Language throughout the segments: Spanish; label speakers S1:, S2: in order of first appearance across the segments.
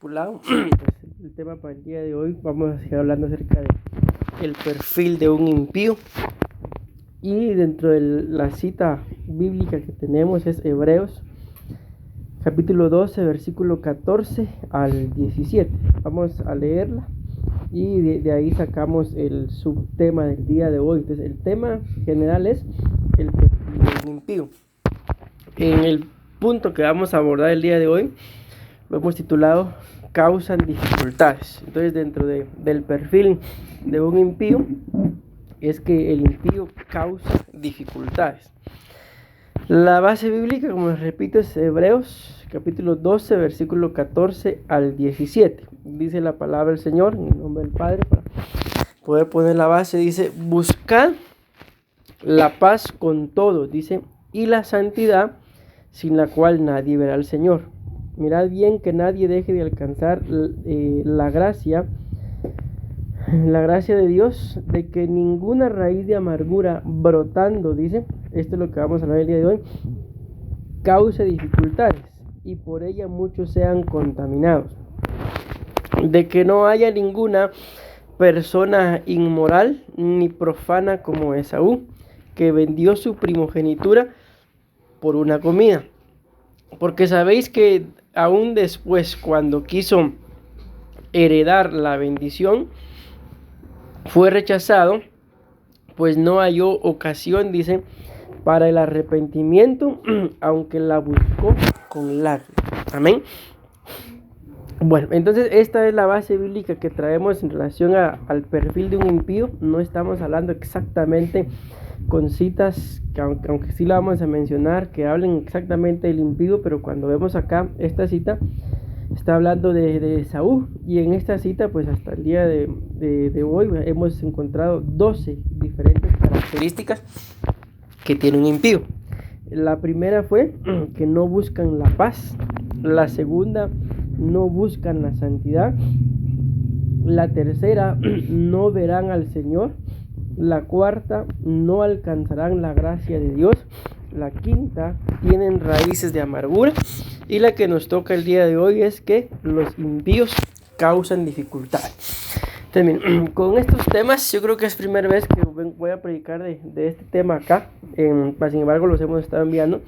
S1: discipulado. Pues el tema para el día de hoy vamos a seguir hablando acerca del perfil de un impío. Y dentro de la cita bíblica que tenemos es Hebreos capítulo 12, versículo 14 al 17. Vamos a leerla y de ahí sacamos el subtema del día de hoy. Entonces el tema general es el perfil de un impío. En el punto que vamos a abordar el día de hoy lo hemos titulado causan dificultades. Entonces dentro del perfil de un impío es que el impío causa dificultades. La base bíblica, como les repito, es Hebreos capítulo 12, versículo 14 al 17. Dice la palabra del Señor, en el nombre del Padre, para poder poner la base, dice: buscad la paz con todos, dice, y la santidad, sin la cual nadie verá al Señor. Mirad bien que nadie deje de alcanzar la gracia de Dios, de que ninguna raíz de amargura brotando, dice, esto es lo que vamos a hablar el día de hoy, cause dificultades y por ella muchos sean contaminados. De que no haya ninguna persona inmoral ni profana como Esaú, que vendió su primogenitura por una comida. Porque sabéis que aún después, cuando quiso heredar la bendición, fue rechazado, pues no halló ocasión, dice, para el arrepentimiento, aunque la buscó con lágrimas. Amén. Bueno, entonces esta es la base bíblica que traemos en relación al perfil de un impío. No estamos hablando exactamente con citas, que aunque sí la vamos a mencionar, que hablen exactamente del impío, pero cuando vemos acá esta cita, está hablando de Esaú, y en esta cita, pues hasta el día de hoy, hemos encontrado 12 diferentes características que tiene un impío. La primera fue que no buscan la paz. La segunda, no buscan la santidad. La tercera, no verán al Señor. La cuarta, no alcanzarán la gracia de Dios. La quinta, tienen raíces de amargura. Y la que nos toca el día de hoy es que los impíos causan dificultades. También, con estos temas, yo creo que es primera vez que voy a predicar de este tema acá. Sin embargo, los hemos estado enviando.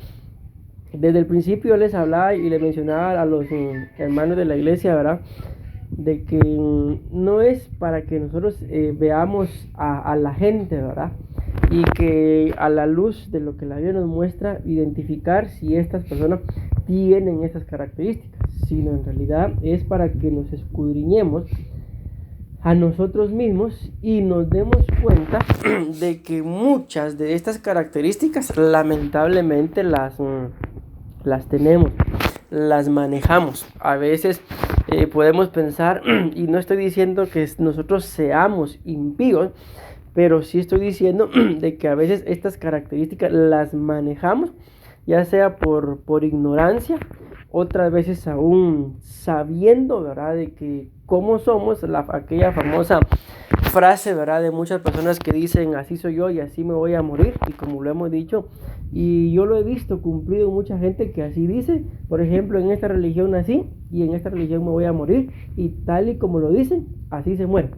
S1: Desde el principio les hablaba y les mencionaba a los hermanos de la iglesia, ¿verdad?, de que no es para que nosotros veamos a la gente, ¿verdad?, y que a la luz de lo que la Biblia nos muestra, identificar si estas personas tienen estas características, sino en realidad es para que nos escudriñemos a nosotros mismos y nos demos cuenta de que muchas de estas características lamentablemente las tenemos, las manejamos. A veces podemos pensar, y no estoy diciendo que nosotros seamos impíos, pero sí estoy diciendo de que a veces estas características las manejamos, ya sea por ignorancia, otras veces aún sabiendo, ¿verdad?, de que cómo somos, aquella famosa frase, ¿verdad?, de muchas personas que dicen: así soy yo y así me voy a morir. Y como lo hemos dicho, y yo lo he visto cumplido en mucha gente que así dice: por ejemplo, en esta religión nací y en esta religión me voy a morir, y tal y como lo dicen, así se muere.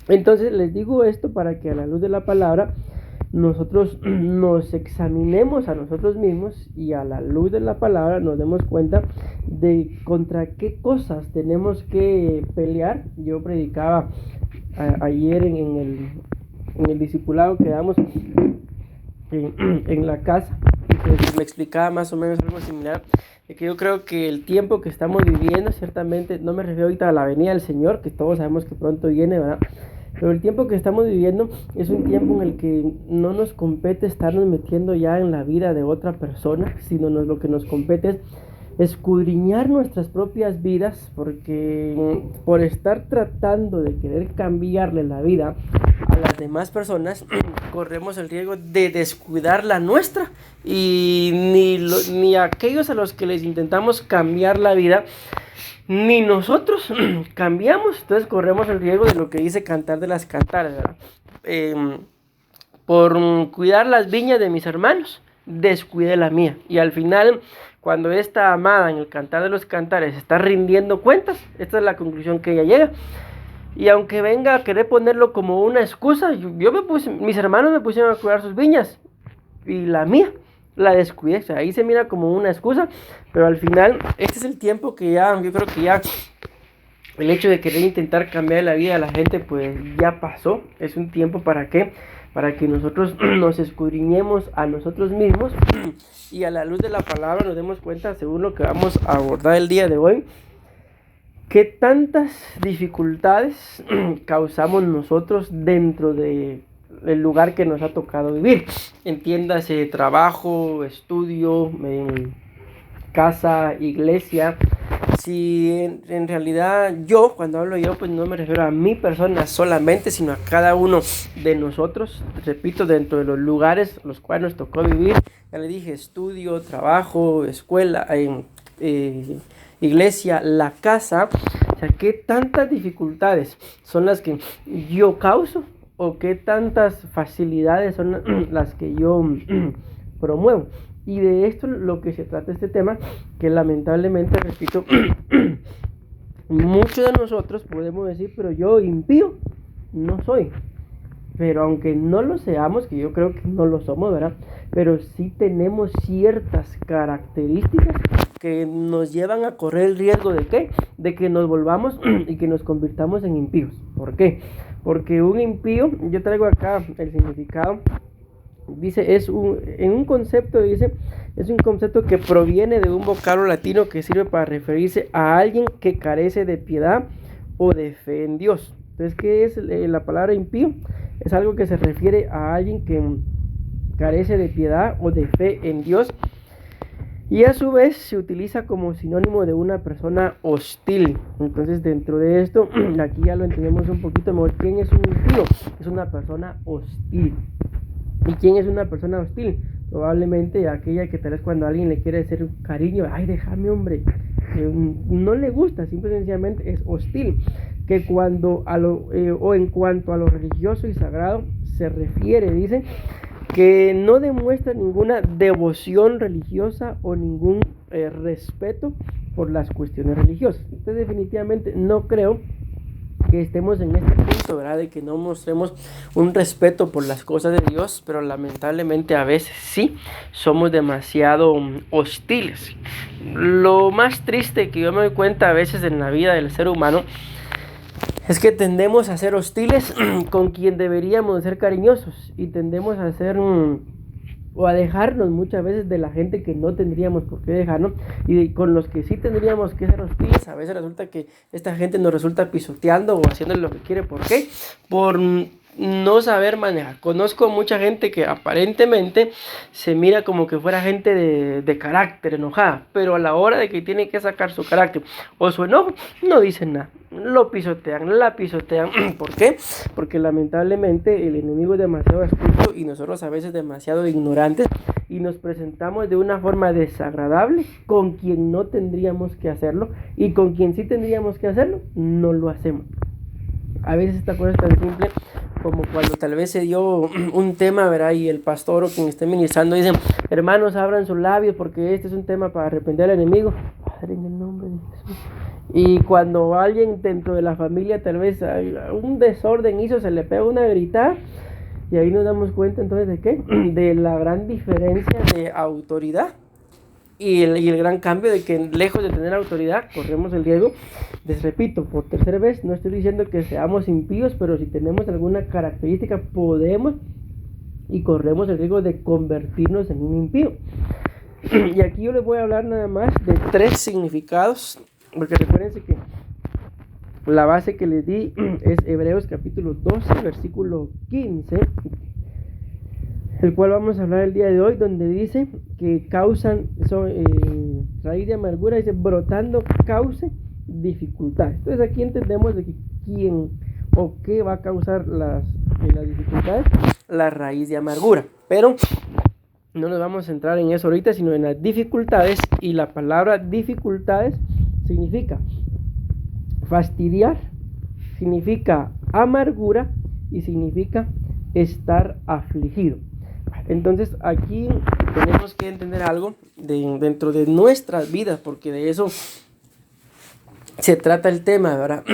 S1: Entonces les digo esto para que a la luz de la palabra nosotros nos examinemos a nosotros mismos y a la luz de la palabra nos demos cuenta de contra qué cosas tenemos que pelear. Yo predicaba ayer en el discipulado que damos en la casa, y me explicaba más o menos algo similar, de que yo creo que el tiempo que estamos viviendo, ciertamente no me refiero ahorita a la venida del Señor, que todos sabemos que pronto viene, ¿verdad?, pero el tiempo que estamos viviendo es un tiempo en el que no nos compete estarnos metiendo ya en la vida de otra persona, sino lo que nos compete es escudriñar nuestras propias vidas, porque por estar tratando de querer cambiarle la vida a las demás personas, corremos el riesgo de descuidar la nuestra, y ni aquellos a los que les intentamos cambiar la vida, ni nosotros cambiamos. Entonces corremos el riesgo de lo que dice Cantar de las Cantares, ¿verdad? Por cuidar las viñas de mis hermanos, descuidé la mía. Y al final, cuando esta amada en el Cantar de los Cantares está rindiendo cuentas, esta es la conclusión que ella llega. Y aunque venga a querer ponerlo como una excusa, mis hermanos me pusieron a cuidar sus viñas y la mía la descuidé. O sea, ahí se mira como una excusa, pero al final este es el tiempo que yo creo que ya el hecho de querer intentar cambiar la vida de la gente pues ya pasó. Es un tiempo para que nosotros nos escudriñemos a nosotros mismos y a la luz de la palabra nos demos cuenta, según lo que vamos a abordar el día de hoy, ¿qué tantas dificultades causamos nosotros dentro del lugar que nos ha tocado vivir? Entiéndase trabajo, estudio, casa, iglesia. Si en realidad cuando hablo yo, pues no me refiero a mi persona solamente, sino a cada uno de nosotros. Repito, dentro de los lugares los cuales nos tocó vivir. Ya le dije, estudio, trabajo, escuela, iglesia, la casa. O sea, ¿qué tantas dificultades son las que yo causo? ¿O qué tantas facilidades son las que yo promuevo? Y de esto lo que se trata este tema, que lamentablemente, repito, muchos de nosotros podemos decir, pero yo impío no soy. Pero aunque no lo seamos, que yo creo que no lo somos, ¿verdad? Pero sí tenemos ciertas características que nos llevan a correr el riesgo de ¿qué? De que nos volvamos y que nos convirtamos en impíos. ¿Por qué? Porque un impío, yo traigo acá el significado, dice, es un concepto que proviene de un vocablo latino que sirve para referirse a alguien que carece de piedad o de fe en Dios. Entonces, ¿qué es la palabra impío? Es algo que se refiere a alguien que carece de piedad o de fe en Dios, y a su vez se utiliza como sinónimo de una persona hostil. Entonces, dentro de esto, aquí ya lo entendemos un poquito mejor. ¿Quién es un impío? Es una persona hostil. ¿Y quién es una persona hostil? Probablemente aquella que tal vez cuando alguien le quiere hacer un cariño, ay, déjame, hombre, no le gusta, simple y sencillamente es hostil. Que cuando o en cuanto a lo religioso y sagrado se refiere, dice que no demuestra ninguna devoción religiosa o ningún respeto por las cuestiones religiosas. Entonces, definitivamente no creo que estemos en este punto, ¿verdad? De que no mostremos un respeto por las cosas de Dios, pero lamentablemente a veces sí somos demasiado hostiles. Lo más triste que yo me doy cuenta a veces en la vida del ser humano es que tendemos a ser hostiles con quien deberíamos ser cariñosos, y tendemos a ser o a dejarnos muchas veces de la gente que no tendríamos por qué dejarnos, y con los que sí tendríamos que ser hostiles, a veces resulta que esta gente nos resulta pisoteando o haciendo lo que quiere. ¿Por qué? Por no saber manejar. Conozco mucha gente que aparentemente se mira como que fuera gente de carácter, enojada, pero a la hora de que tiene que sacar su carácter o su enojo, no dicen nada, lo pisotean, la pisotean. ¿Por qué? Porque lamentablemente el enemigo es demasiado astuto y nosotros a veces demasiado ignorantes, y nos presentamos de una forma desagradable con quien no tendríamos que hacerlo, y con quien sí tendríamos que hacerlo, no lo hacemos. A veces esta cosa es tan simple como cuando tal vez se dio un tema, ¿verdad? Y el pastor o quien esté ministrando dicen, hermanos, abran sus labios porque este es un tema para arrepentir al enemigo. Padre, en el nombre de Jesús. Y cuando alguien dentro de la familia tal vez un desorden hizo, se le pega una gritada, y ahí nos damos cuenta entonces de ¿qué? De la gran diferencia de autoridad. Y el gran cambio de que lejos de tener autoridad corremos el riesgo. Les repito por tercera vez, no estoy diciendo que seamos impíos, pero si tenemos alguna característica podemos y corremos el riesgo de convertirnos en un impío. Y aquí yo les voy a hablar nada más de 3 significados, porque recuérdense que la base que les di es Hebreos capítulo 12, versículo 15, el cual vamos a hablar el día de hoy, donde dice que causan, raíz de amargura, dice, brotando cause dificultades. Entonces aquí entendemos de que quién o qué va a causar las dificultades, la raíz de amargura. Pero no nos vamos a centrar en eso ahorita, sino en las dificultades, y la palabra dificultades significa fastidiar, significa amargura y significa estar afligido. Entonces aquí tenemos que entender algo dentro de nuestras vidas, porque de eso se trata el tema, ¿verdad?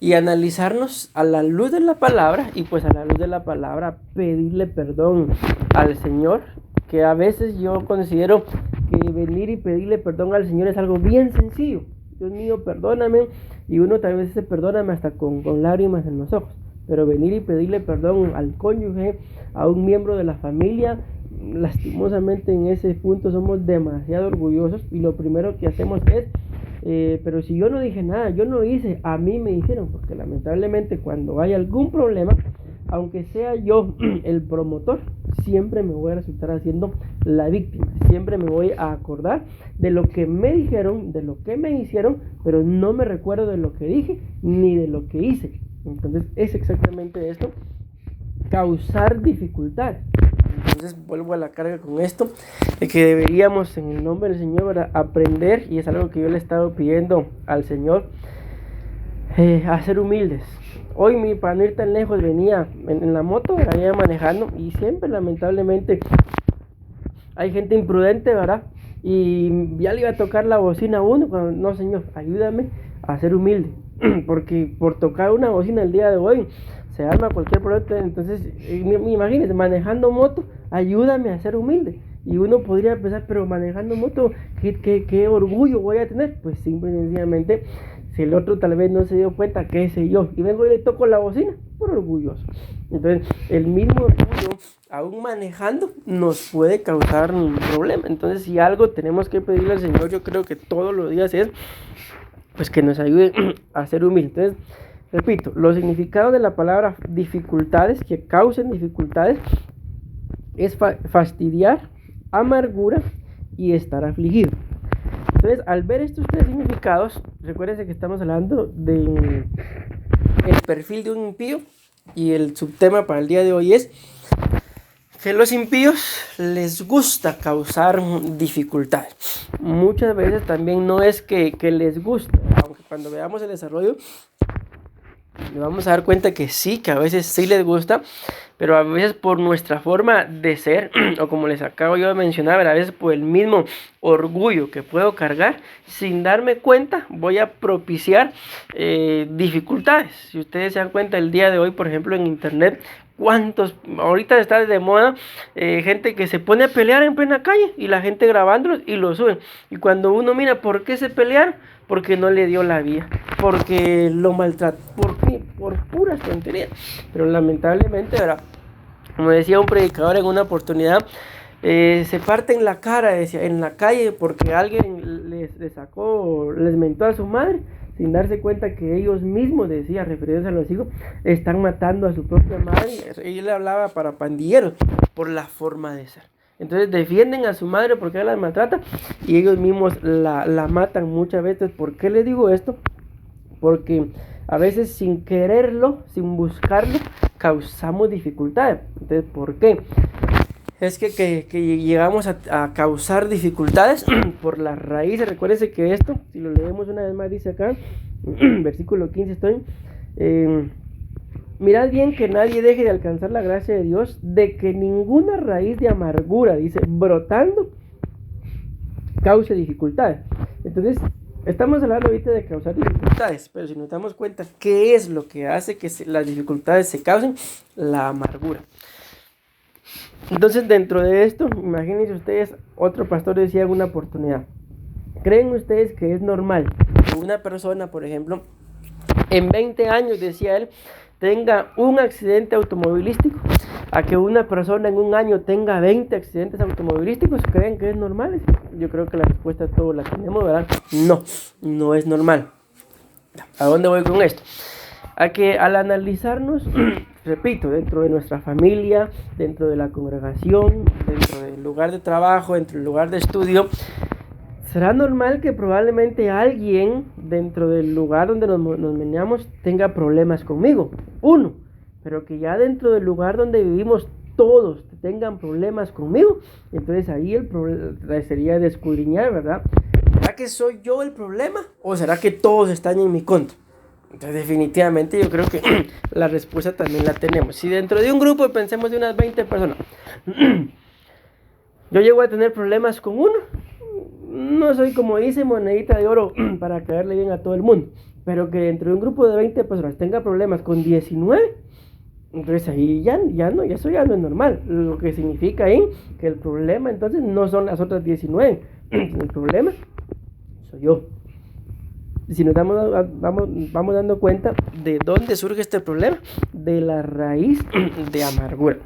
S1: Y analizarnos a la luz de la palabra, y pues a la luz de la palabra pedirle perdón al Señor, que a veces yo considero que venir y pedirle perdón al Señor es algo bien sencillo. Dios mío, perdóname, y uno tal vez dice perdóname hasta con lágrimas en los ojos, pero venir y pedirle perdón al cónyuge, a un miembro de la familia, lastimosamente en ese punto somos demasiado orgullosos, y lo primero que hacemos es pero si yo no dije nada, yo no hice, a mí me hicieron, porque lamentablemente cuando hay algún problema, aunque sea yo el promotor, siempre me voy a resultar haciendo la víctima, siempre me voy a acordar de lo que me dijeron, de lo que me hicieron, pero no me recuerdo de lo que dije ni de lo que hice. Entonces es exactamente esto, causar dificultad. Entonces vuelvo a la carga con esto, de que deberíamos en el nombre del Señor aprender, y es algo que yo le he estado pidiendo al Señor, a ser humildes. Hoy para no ir tan lejos venía en la moto, venía manejando, y siempre lamentablemente hay gente imprudente, ¿verdad? Y ya le iba a tocar la bocina a uno, cuando, no Señor, ayúdame a ser humilde, porque por tocar una bocina el día de hoy se arma cualquier problema. Entonces imagínense, manejando moto, ayúdame a ser humilde. Y uno podría pensar, pero manejando moto, ¿qué orgullo voy a tener? Pues simple y sencillamente, si el otro tal vez no se dio cuenta, qué sé yo, y vengo y le toco la bocina, por orgulloso. Entonces el mismo orgullo, aún manejando, nos puede causar un problema. Entonces si algo tenemos que pedirle al Señor, yo creo que todos los días es pues que nos ayude a ser humildes. Entonces, repito, los significados de la palabra dificultades, que causen dificultades, es fastidiar, amargura y estar afligido. Entonces, al ver estos tres significados, recuérdense que estamos hablando de el perfil de un impío, y el subtema para el día de hoy es que los impíos les gusta causar dificultades. Muchas veces también no es que les guste, aunque cuando veamos el desarrollo nos vamos a dar cuenta que sí, que a veces sí les gusta, pero a veces por nuestra forma de ser, o como les acabo yo de mencionar, a veces por el mismo orgullo que puedo cargar, sin darme cuenta voy a propiciar dificultades. Si ustedes se dan cuenta el día de hoy, por ejemplo, en internet, ahorita está de moda gente que se pone a pelear en plena calle, y la gente grabándolos y lo suben, y cuando uno mira por qué se pelearon, porque no le dio la vía, porque lo maltrató, por puras tonterías. Pero lamentablemente, ¿verdad? Como decía un predicador en una oportunidad, se parten la cara, decía, en la calle, porque alguien les mentó a su madre, sin darse cuenta que ellos mismos, decía, refiriéndose a los hijos, están matando a su propia madre. Y él le hablaba para pandilleros, por la forma de ser. Entonces defienden a su madre porque ella la maltrata, y ellos mismos la matan muchas veces. ¿Por qué les digo esto? Porque a veces sin quererlo, sin buscarlo, causamos dificultades. Entonces, ¿por qué? Es que llegamos a causar dificultades por las raíces. Recuérdense que esto, si lo leemos una vez más, dice acá, versículo 15 estoy, mirad bien que nadie deje de alcanzar la gracia de Dios, de que ninguna raíz de amargura, dice, brotando, cause dificultades. Entonces, estamos hablando ahorita de causar dificultades, pero si nos damos cuenta, ¿qué es lo que hace que las dificultades se causen? La amargura. Entonces, dentro de esto, imagínense ustedes, otro pastor decía en una oportunidad, ¿creen ustedes que es normal que una persona, por ejemplo, en 20 años, decía él, tenga un accidente automovilístico, a que una persona en un año tenga 20 accidentes automovilísticos? ¿Creen que es normal? Yo creo que la respuesta todos la tenemos, ¿verdad? No es normal. ¿A dónde voy con esto? A que al analizarnos, repito, dentro de nuestra familia, dentro de la congregación, dentro del lugar de trabajo, dentro del lugar de estudio, será normal que probablemente alguien dentro del lugar donde nos meneamos tenga problemas conmigo, uno, pero que ya dentro del lugar donde vivimos todos tengan problemas conmigo. Entonces ahí el problema sería de escudriñar, ¿verdad? ¿Será que soy yo el problema o será que todos están en mi contra? Entonces, definitivamente yo creo que la respuesta también la tenemos. Si dentro de un grupo, pensemos de unas 20 personas, yo llego a tener problemas con uno, no soy, como dice, monedita de oro para caerle bien a todo el mundo, pero que dentro de un grupo de 20 personas tenga problemas con 19, entonces ahí eso ya no es normal. Lo que significa ahí que el problema entonces no son las otras 19, sino el problema soy yo. Si nos vamos dando cuenta de dónde surge este problema, de la raíz de amargura.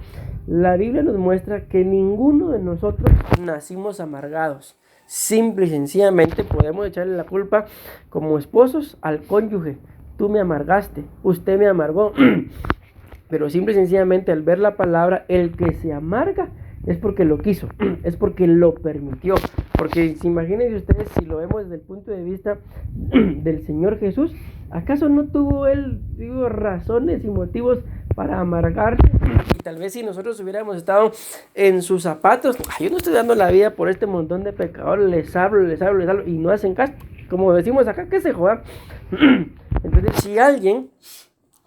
S1: La Biblia nos muestra que ninguno de nosotros nacimos amargados. Simple y sencillamente podemos echarle la culpa como esposos al cónyuge. Tú me amargaste, usted me amargó. Pero simple y sencillamente al ver la palabra, el que se amarga es porque lo quiso, es porque lo permitió. Porque imagínense ustedes, si lo vemos desde el punto de vista del Señor Jesús, ¿acaso no tuvo él, razones y motivos para amargarse? Y tal vez si nosotros hubiéramos estado en sus zapatos, yo no estoy dando la vida por este montón de pecadores, les hablo y no hacen caso. Como decimos acá, que se jodan. Entonces, si alguien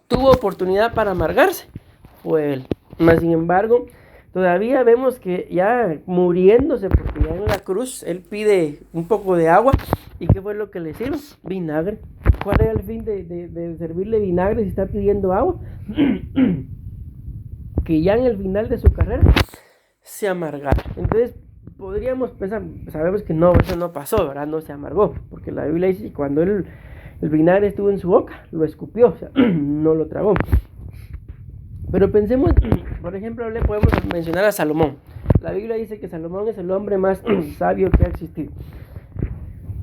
S1: tuvo oportunidad para amargarse, fue él. Mas sin embargo, todavía vemos que ya muriéndose, porque ya en la cruz él pide un poco de agua. ¿Y qué fue lo que le sirve? Vinagre. ¿Cuál era el fin de servirle vinagre si está pidiendo agua? Que ya en el final de su carrera se amargara. Entonces podríamos pensar, sabemos que no, eso no pasó, ¿verdad? No se amargó, porque la Biblia dice que cuando el vinagre estuvo en su boca, lo escupió, o sea, no lo tragó. Pero pensemos, por ejemplo, le podemos mencionar a Salomón. La Biblia dice que Salomón es el hombre más sabio que ha existido.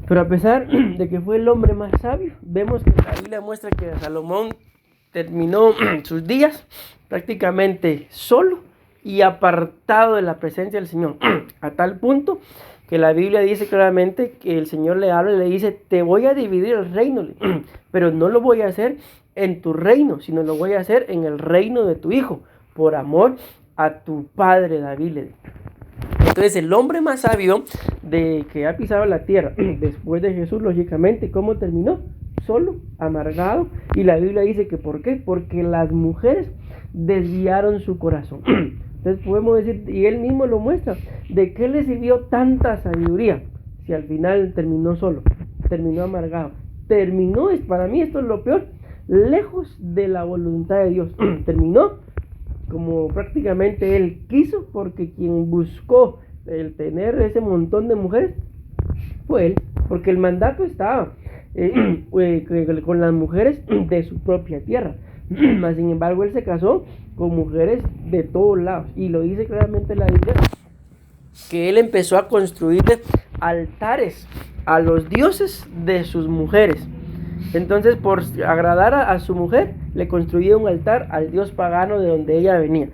S1: Pero a pesar de que fue el hombre más sabio, vemos que la Biblia muestra que Salomón terminó sus días prácticamente solo y apartado de la presencia del Señor, a tal punto que la Biblia dice claramente que el Señor le habla y le dice: te voy a dividir el reino, pero no lo voy a hacer en tu reino, sino lo voy a hacer en el reino de tu hijo, por amor a tu padre David. Entonces el hombre más sabio de que ha pisado la tierra después de Jesús, lógicamente, ¿cómo terminó? Solo, amargado. Y la Biblia dice que ¿por qué? Porque las mujeres desviaron su corazón. Entonces podemos decir, y él mismo lo muestra, ¿de qué le sirvió tanta sabiduría si al final terminó solo, terminó amargado? Terminó, para mí esto es lo peor, lejos de la voluntad de Dios. Terminó como prácticamente él quiso, porque quien buscó el tener ese montón de mujeres fue él, porque el mandato estaba con las mujeres de su propia tierra. Mas sin embargo él se casó con mujeres de todos lados, y lo dice claramente la Biblia, que él empezó a construir altares a los dioses de sus mujeres. Entonces, por agradar a su mujer, le construyó un altar al dios pagano de donde ella venía.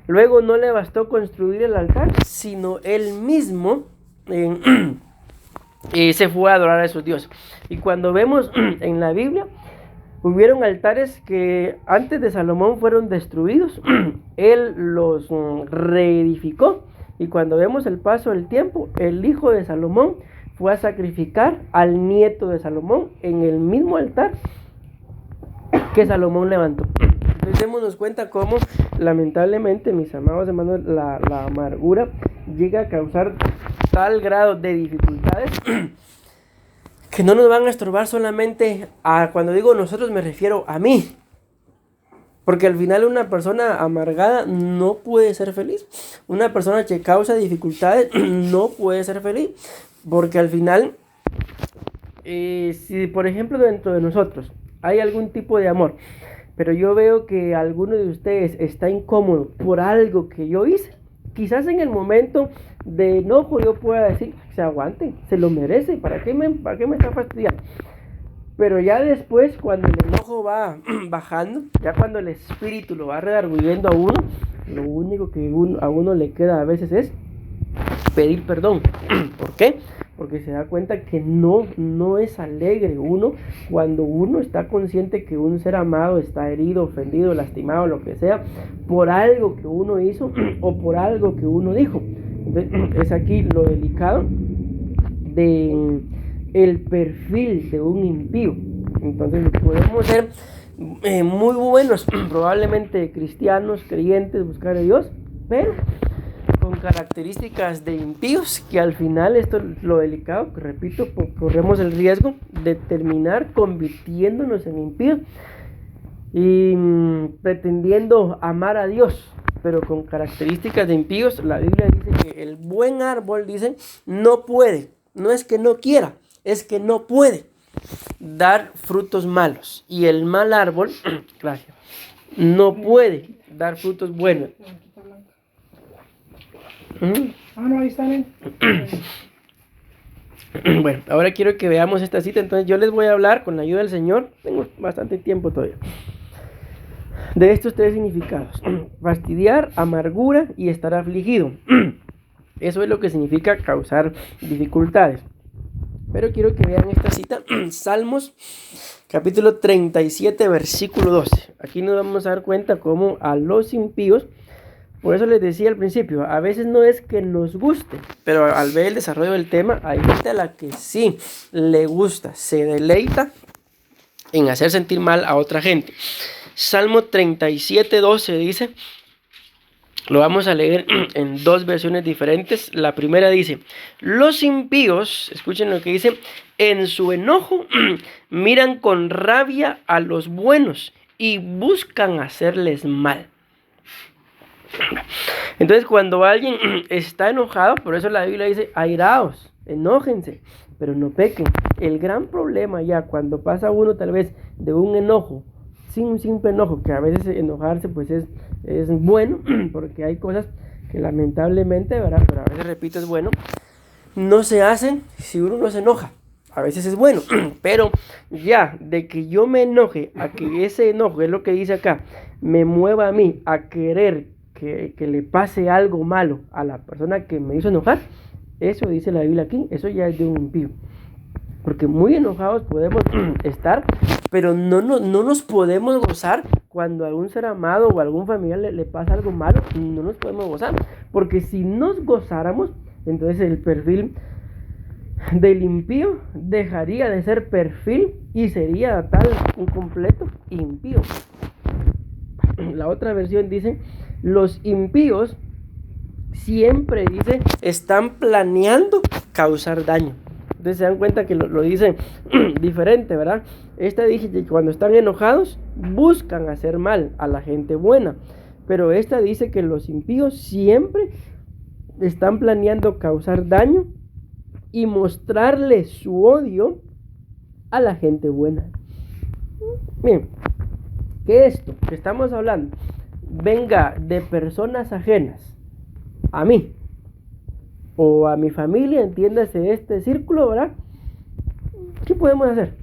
S1: Luego no le bastó construir el altar, sino él mismo se fue a adorar a esos dioses. Y cuando vemos en la Biblia, hubieron altares que antes de Salomón fueron destruidos. Él los reedificó. Y cuando vemos el paso del tiempo, el hijo de Salomón fue a sacrificar al nieto de Salomón en el mismo altar que Salomón levantó. Entonces démonos cuenta cómo, lamentablemente, mis amados hermanos, la amargura llega a causar tal grado de dificultades que no nos van a estorbar solamente cuando digo nosotros me refiero a mí. Porque al final una persona amargada no puede ser feliz. Una persona que causa dificultades no puede ser feliz. Porque al final, si por ejemplo dentro de nosotros hay algún tipo de amor, pero yo veo que alguno de ustedes está incómodo por algo que yo hice, quizás en el momento de enojo yo pueda decir, se aguante, se lo merece, ¿para qué me está fastidiando? Pero ya después, cuando el enojo va bajando, ya cuando el espíritu lo va redarguyendo a uno, lo único que a uno le queda a veces es pedir perdón. ¿Por qué? Porque se da cuenta que no es alegre uno cuando uno está consciente que un ser amado está herido, ofendido, lastimado, lo que sea, por algo que uno hizo o por algo que uno dijo. Entonces, es aquí lo delicado de el perfil de un impío. Entonces podemos ser muy buenos, probablemente cristianos, creyentes, buscar a Dios, pero con características de impíos, que al final esto es lo delicado, que repito, corremos el riesgo de terminar convirtiéndonos en impíos y pretendiendo amar a Dios, pero con características de impíos. La Biblia dice que el buen árbol, dice, no puede, no es que no quiera, es que no puede dar frutos malos, y el mal árbol, gracias, no puede dar frutos buenos.
S2: No, ahí están.
S1: Bueno, ahora quiero que veamos esta cita. Entonces yo les voy a hablar con la ayuda del Señor, tengo bastante tiempo todavía, de estos tres significados: fastidiar, amargura y estar afligido. Eso es lo que significa causar dificultades. Pero quiero que vean esta cita, Salmos capítulo 37, versículo 12. Aquí nos vamos a dar cuenta cómo a los impíos, por eso les decía al principio, a veces no es que nos guste, pero al ver el desarrollo del tema, hay gente a la que sí le gusta, se deleita en hacer sentir mal a otra gente. Salmo 37, 12 dice, lo vamos a leer en dos versiones diferentes. La primera dice, los impíos, escuchen lo que dice, en su enojo miran con rabia a los buenos y buscan hacerles mal. Entonces cuando alguien está enojado, por eso la Biblia dice, airaos, enójense, pero no pequen. El gran problema ya cuando pasa uno tal vez de un enojo, sin un simple enojo, que a veces enojarse pues es bueno, porque hay cosas que lamentablemente, ¿verdad? Pero a veces, repito, es bueno, no se hacen si uno no se enoja. A veces es bueno, pero ya de que yo me enoje, a que ese enojo, es lo que dice acá, me mueva a mí a querer que le pase algo malo a la persona que me hizo enojar, eso dice la Biblia aquí, eso ya es de un impío. Porque muy enojados podemos estar, pero no nos podemos gozar cuando a algún ser amado o a algún familiar le pasa algo malo, no nos podemos gozar. Porque si nos gozáramos, entonces el perfil del impío dejaría de ser perfil y sería tal un completo impío. La otra versión dice, los impíos siempre, dice, están planeando causar daño. Entonces se dan cuenta que lo dice diferente, ¿verdad? Esta dice que cuando están enojados buscan hacer mal a la gente buena, pero esta dice que los impíos siempre están planeando causar daño y mostrarle su odio a la gente buena. Bien, que esto que estamos hablando venga de personas ajenas a mí o a mi familia, entiéndase este círculo, ¿verdad? ¿Qué podemos hacer?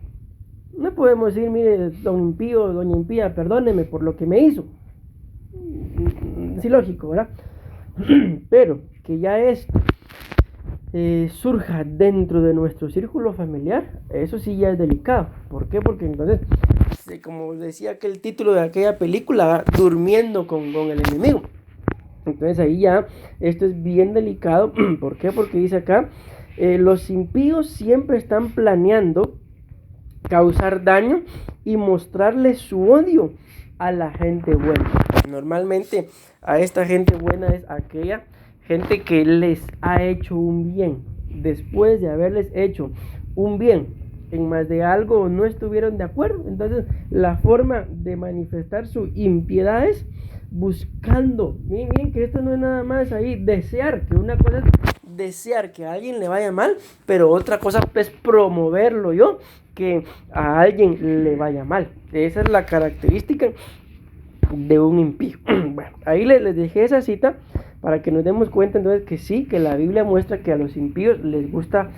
S1: No podemos decir, mire, don impío, doña impía, perdóneme por lo que me hizo. Sí, lógico, ¿verdad? Pero que ya esto surja dentro de nuestro círculo familiar, eso sí ya es delicado. ¿Por qué? Porque entonces, como decía aquel título de aquella película, durmiendo con el enemigo. Entonces ahí ya esto es bien delicado. ¿Por qué? Porque dice acá, los impíos siempre están planeando causar daño y mostrarle su odio a la gente buena. Normalmente a esta gente buena es aquella gente que les ha hecho un bien. Después de haberles hecho un bien, en más de algo no estuvieron de acuerdo. Entonces la forma de manifestar su impiedad es buscando, miren que esto no es nada más ahí desear, que una cosa es desear que a alguien le vaya mal, pero otra cosa es promoverlo yo, que a alguien le vaya mal. Esa es la característica de un impío. Bueno, ahí les dejé esa cita para que nos demos cuenta entonces que sí, que la Biblia muestra que a los impíos les gusta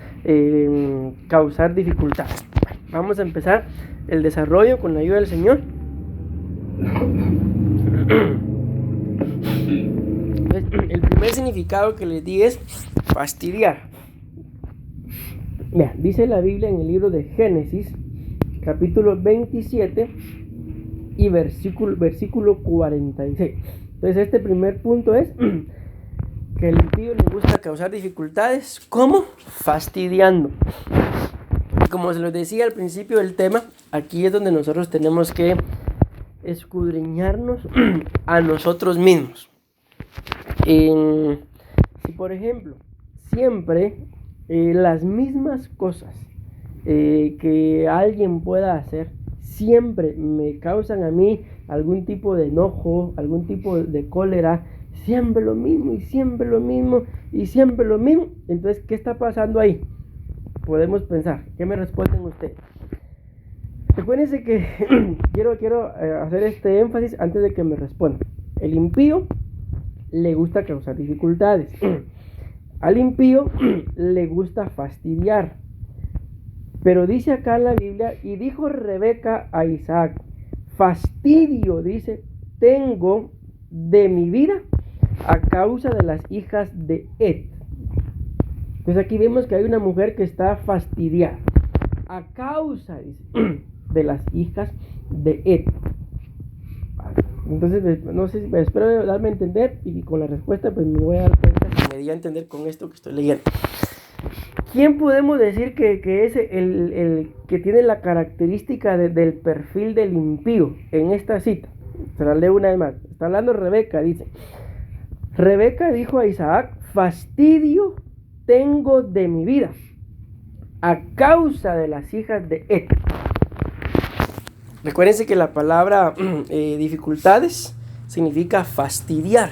S1: causar dificultades. Bueno, vamos a empezar el desarrollo con la ayuda del Señor. El primer significado que les di es fastidiar. Mira, dice la Biblia en el libro de Génesis, capítulo 27 y versículo 46. Entonces este primer punto es que el impío le gusta causar dificultades. ¿Cómo? Fastidiando. Como se los decía al principio del tema, aquí es donde nosotros tenemos que escudriñarnos a nosotros mismos. Si por ejemplo, siempre las mismas cosas que alguien pueda hacer, siempre me causan a mí algún tipo de enojo, algún tipo de cólera, siempre lo mismo y siempre lo mismo y siempre lo mismo. Entonces, ¿qué está pasando ahí? Podemos pensar. ¿Qué me responden ustedes? Recuérdense que quiero hacer este énfasis antes de que me respondan. El impío le gusta causar dificultades. Al impío le gusta fastidiar. Pero dice acá en la Biblia, y dijo Rebeca a Isaac, fastidio, dice, tengo de mi vida a causa de las hijas de Het. Entonces aquí vemos que hay una mujer que está fastidiada a causa, dice, de las hijas de Het. Entonces, no sé, espero darme a entender y con la respuesta pues me voy a dar cuenta si me di a entender con esto que estoy leyendo. ¿Quién podemos decir que es el que tiene la característica del perfil del impío en esta cita? Se la leo una vez más. Está hablando Rebeca, dice. Rebeca dijo a Isaac, fastidio tengo de mi vida a causa de las hijas de Het. Recuérdense que la palabra dificultades significa fastidiar.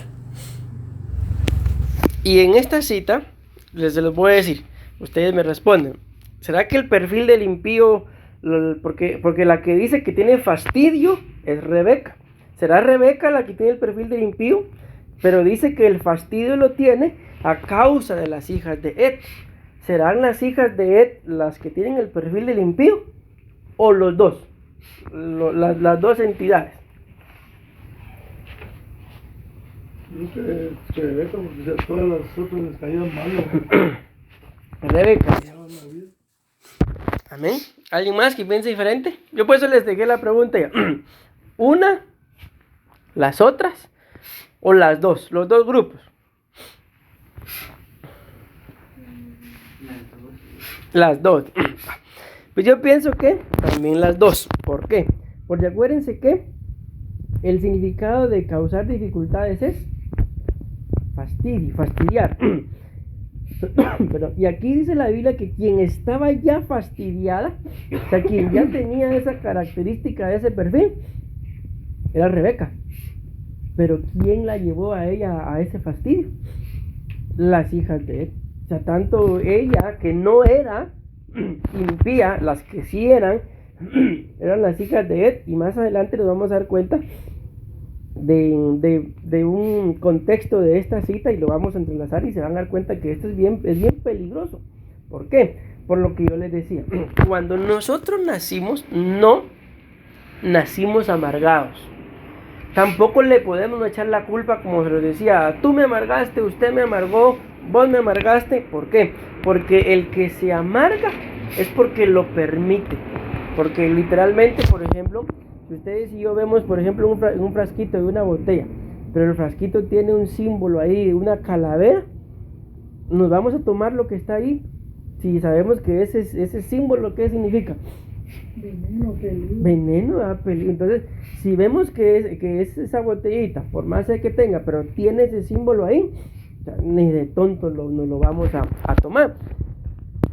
S1: Y en esta cita, les los voy a decir, ustedes me responden, ¿será que el perfil del impío, porque la que dice que tiene fastidio es Rebeca? ¿Será Rebeca la que tiene el perfil del impío? Pero dice que el fastidio lo tiene a causa de las hijas de Het. ¿Serán las hijas de Het las que tienen el perfil del impío? ¿O los dos? Las dos entidades.
S2: Creo que Rebeca, porque todas las otras les caían mal.
S1: Rebeca. Amén. ¿Alguien más que piense diferente? Yo por eso les dejé la pregunta ya. ¿Una, las otras o las dos? Los dos grupos. Las dos. Pues yo pienso que también las dos. ¿Por qué? Porque acuérdense que el significado de causar dificultades es fastidiar. Y aquí dice la Biblia que quien estaba ya fastidiada, o sea, quien ya tenía esa característica de ese perfil, era Rebeca. Pero ¿quién la llevó a ella a ese fastidio? Las hijas de él. O sea, tanto ella, que no era impía, las que sí eran las hijas de Ed, y más adelante nos vamos a dar cuenta de un contexto de esta cita y lo vamos a entrelazar y se van a dar cuenta que esto es bien peligroso. ¿Por qué? Por lo que yo les decía, cuando nosotros nacimos, no nacimos amargados. Tampoco le podemos echar la culpa, como se lo decía, tú me amargaste, usted me amargó, vos me amargaste. ¿Por qué? Porque el que se amarga es porque lo permite. Porque literalmente, por ejemplo, si ustedes y yo vemos, por ejemplo, un frasquito de una botella, pero el frasquito tiene un símbolo ahí, una calavera, nos vamos a tomar lo que está ahí si sabemos que ese símbolo, ¿qué significa?
S2: Veneno, peligro.
S1: Veneno, peligro. Entonces, si vemos que es esa botellita, por más que tenga, pero tiene ese símbolo ahí, o sea, ni de tonto no lo vamos a tomar.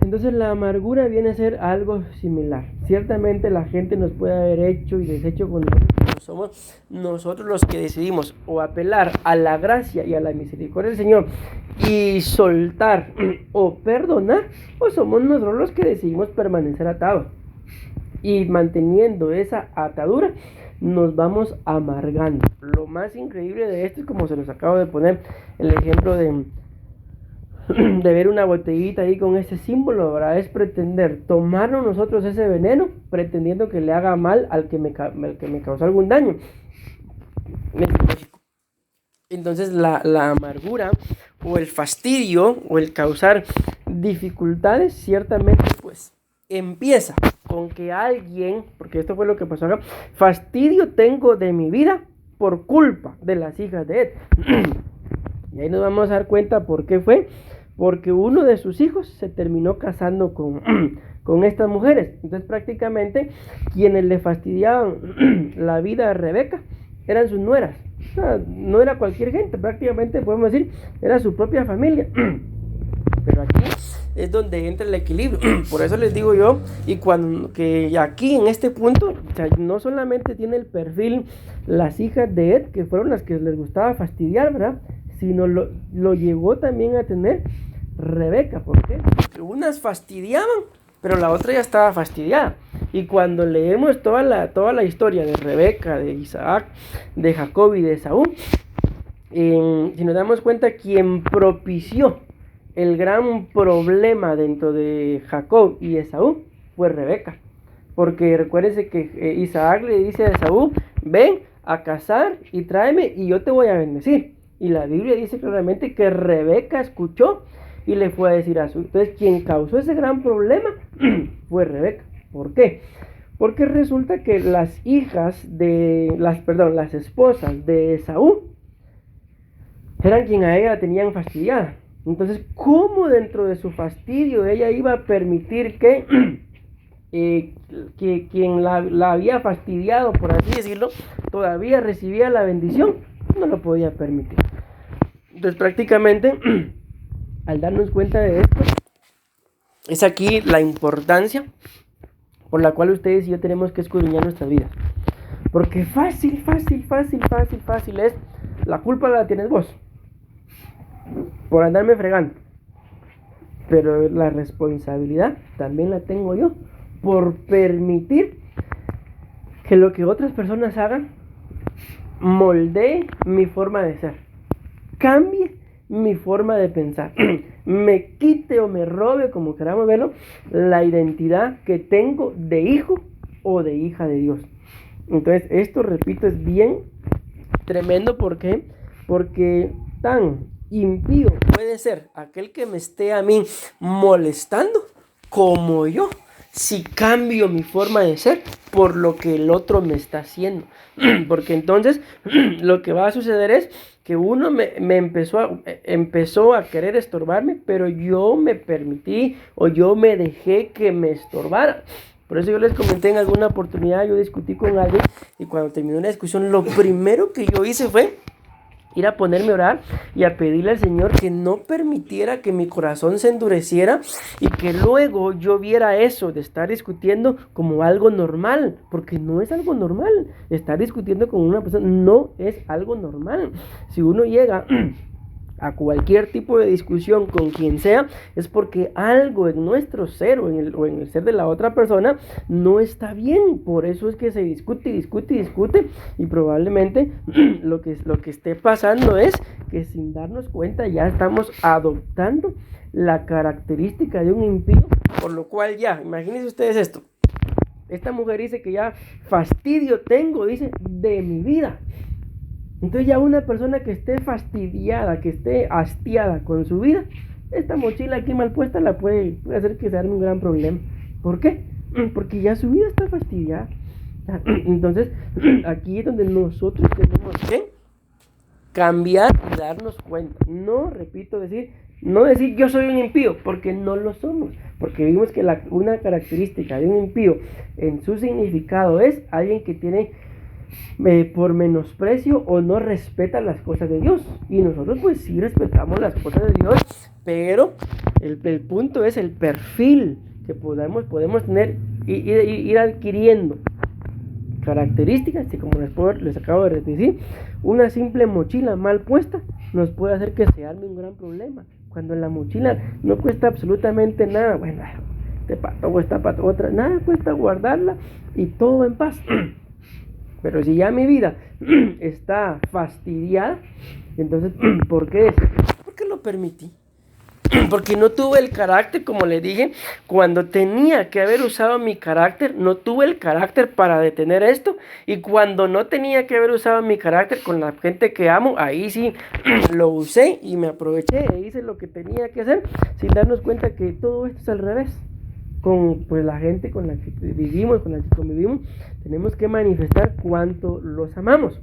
S1: Entonces la amargura viene a ser algo similar. Ciertamente la gente nos puede haber hecho y deshecho con nosotros, pero somos nosotros los que decidimos o apelar a la gracia y a la misericordia del Señor y soltar o perdonar, o somos nosotros los que decidimos permanecer atados. Y manteniendo esa atadura, nos vamos amargando. Lo más increíble de esto es, como se los acabo de poner, el ejemplo de ver una botellita ahí con ese símbolo, ¿verdad? Es pretender tomarnos nosotros ese veneno, pretendiendo que le haga mal al que me causó algún daño. Entonces la amargura o el fastidio o el causar dificultades, ciertamente pues empieza con que alguien, porque esto fue lo que pasó acá, fastidio tengo de mi vida por culpa de las hijas de Ed. Y ahí nos vamos a dar cuenta por qué fue. Porque uno de sus hijos se terminó casando con estas mujeres. Entonces prácticamente quienes le fastidiaban la vida a Rebeca eran sus nueras. O sea, no era cualquier gente, prácticamente podemos decir, era su propia familia. Pero aquí es donde entra el equilibrio. Por eso les digo yo, y cuando que aquí en este punto, o sea, no solamente tiene el perfil las hijas de Ed, que fueron las que les gustaba fastidiar, ¿verdad? Sino lo llegó también a tener Rebeca. ¿Por qué? Porque unas fastidiaban, pero la otra ya estaba fastidiada. Y cuando leemos toda la historia de Rebeca, de Isaac, de Jacob y de Esaú, si nos damos cuenta, quien propició el gran problema dentro de Jacob y Esaú fue Rebeca. Porque recuérdense que Isaac le dice a Esaú, ven a cazar y tráeme y yo te voy a bendecir. Y la Biblia dice claramente que Rebeca escuchó y le fue a decir a Esaú. Entonces quien causó ese gran problema fue Rebeca. ¿Por qué? Porque resulta que las esposas de Esaú eran quien a ella la tenían fastidiada. Entonces, ¿cómo dentro de su fastidio ella iba a permitir que quien la había fastidiado, por así decirlo, todavía recibía la bendición? No lo podía permitir. Entonces, prácticamente, al darnos cuenta de esto, es aquí la importancia por la cual ustedes y yo tenemos que escudriñar nuestras vidas. Porque fácil es, la culpa la tienes vos por andarme fregando, pero la responsabilidad también la tengo yo por permitir que lo que otras personas hagan moldee mi forma de ser, cambie mi forma de pensar, me quite o me robe, como queramos verlo, la identidad que tengo de hijo o de hija de Dios. Entonces esto, repito, es bien tremendo. ¿Por qué? Porque tan impío puede ser aquel que me esté a mí molestando como yo, si cambio mi forma de ser por lo que el otro me está haciendo. Porque entonces lo que va a suceder es que uno me empezó a querer estorbarme, pero yo me permití o yo me dejé que me estorbara. Por eso yo les comenté en alguna oportunidad, yo discutí con alguien y cuando terminó la discusión, lo primero que yo hice fue ir a ponerme a orar y a pedirle al Señor que no permitiera que mi corazón se endureciera y que luego yo viera eso de estar discutiendo como algo normal, porque no es algo normal. Estar discutiendo con una persona no es algo normal. Si uno llega a cualquier tipo de discusión con quien sea, es porque algo en nuestro ser o en el ser de la otra persona no está bien. Por eso es que se discute y probablemente lo que esté pasando es que sin darnos cuenta ya estamos adoptando la característica de un impío, por lo cual ya, imagínense ustedes esto, esta mujer dice que ya fastidio tengo, dice, de mi vida. Entonces ya una persona que esté fastidiada, que esté hastiada con su vida, esta mochila aquí mal puesta la puede hacer que se arme un gran problema. ¿Por qué? Porque ya su vida está fastidiada. Entonces aquí es donde nosotros tenemos que cambiar y darnos cuenta. No, repito, no decir yo soy un impío, porque no lo somos. Porque vimos que una característica de un impío en su significado es alguien que tiene por menosprecio o no respeta las cosas de Dios. Y nosotros pues sí respetamos las cosas de Dios, pero el punto es el perfil que podemos tener y ir adquiriendo características que, como les acabo de decir, una simple mochila mal puesta nos puede hacer que se arme un gran problema, cuando la mochila no cuesta absolutamente nada. Bueno, este pato cuesta para otra, nada cuesta guardarla y todo en paz. Pero si ya mi vida está fastidiada, entonces, ¿por qué eso? Porque lo permití. Porque no tuve el carácter, como le dije, cuando tenía que haber usado mi carácter, no tuve el carácter para detener esto. Y cuando no tenía que haber usado mi carácter con la gente que amo, ahí sí lo usé y me aproveché e hice lo que tenía que hacer, sin darnos cuenta que todo esto es al revés. Con pues la gente con la que vivimos, con la que convivimos, tenemos que manifestar cuánto los amamos.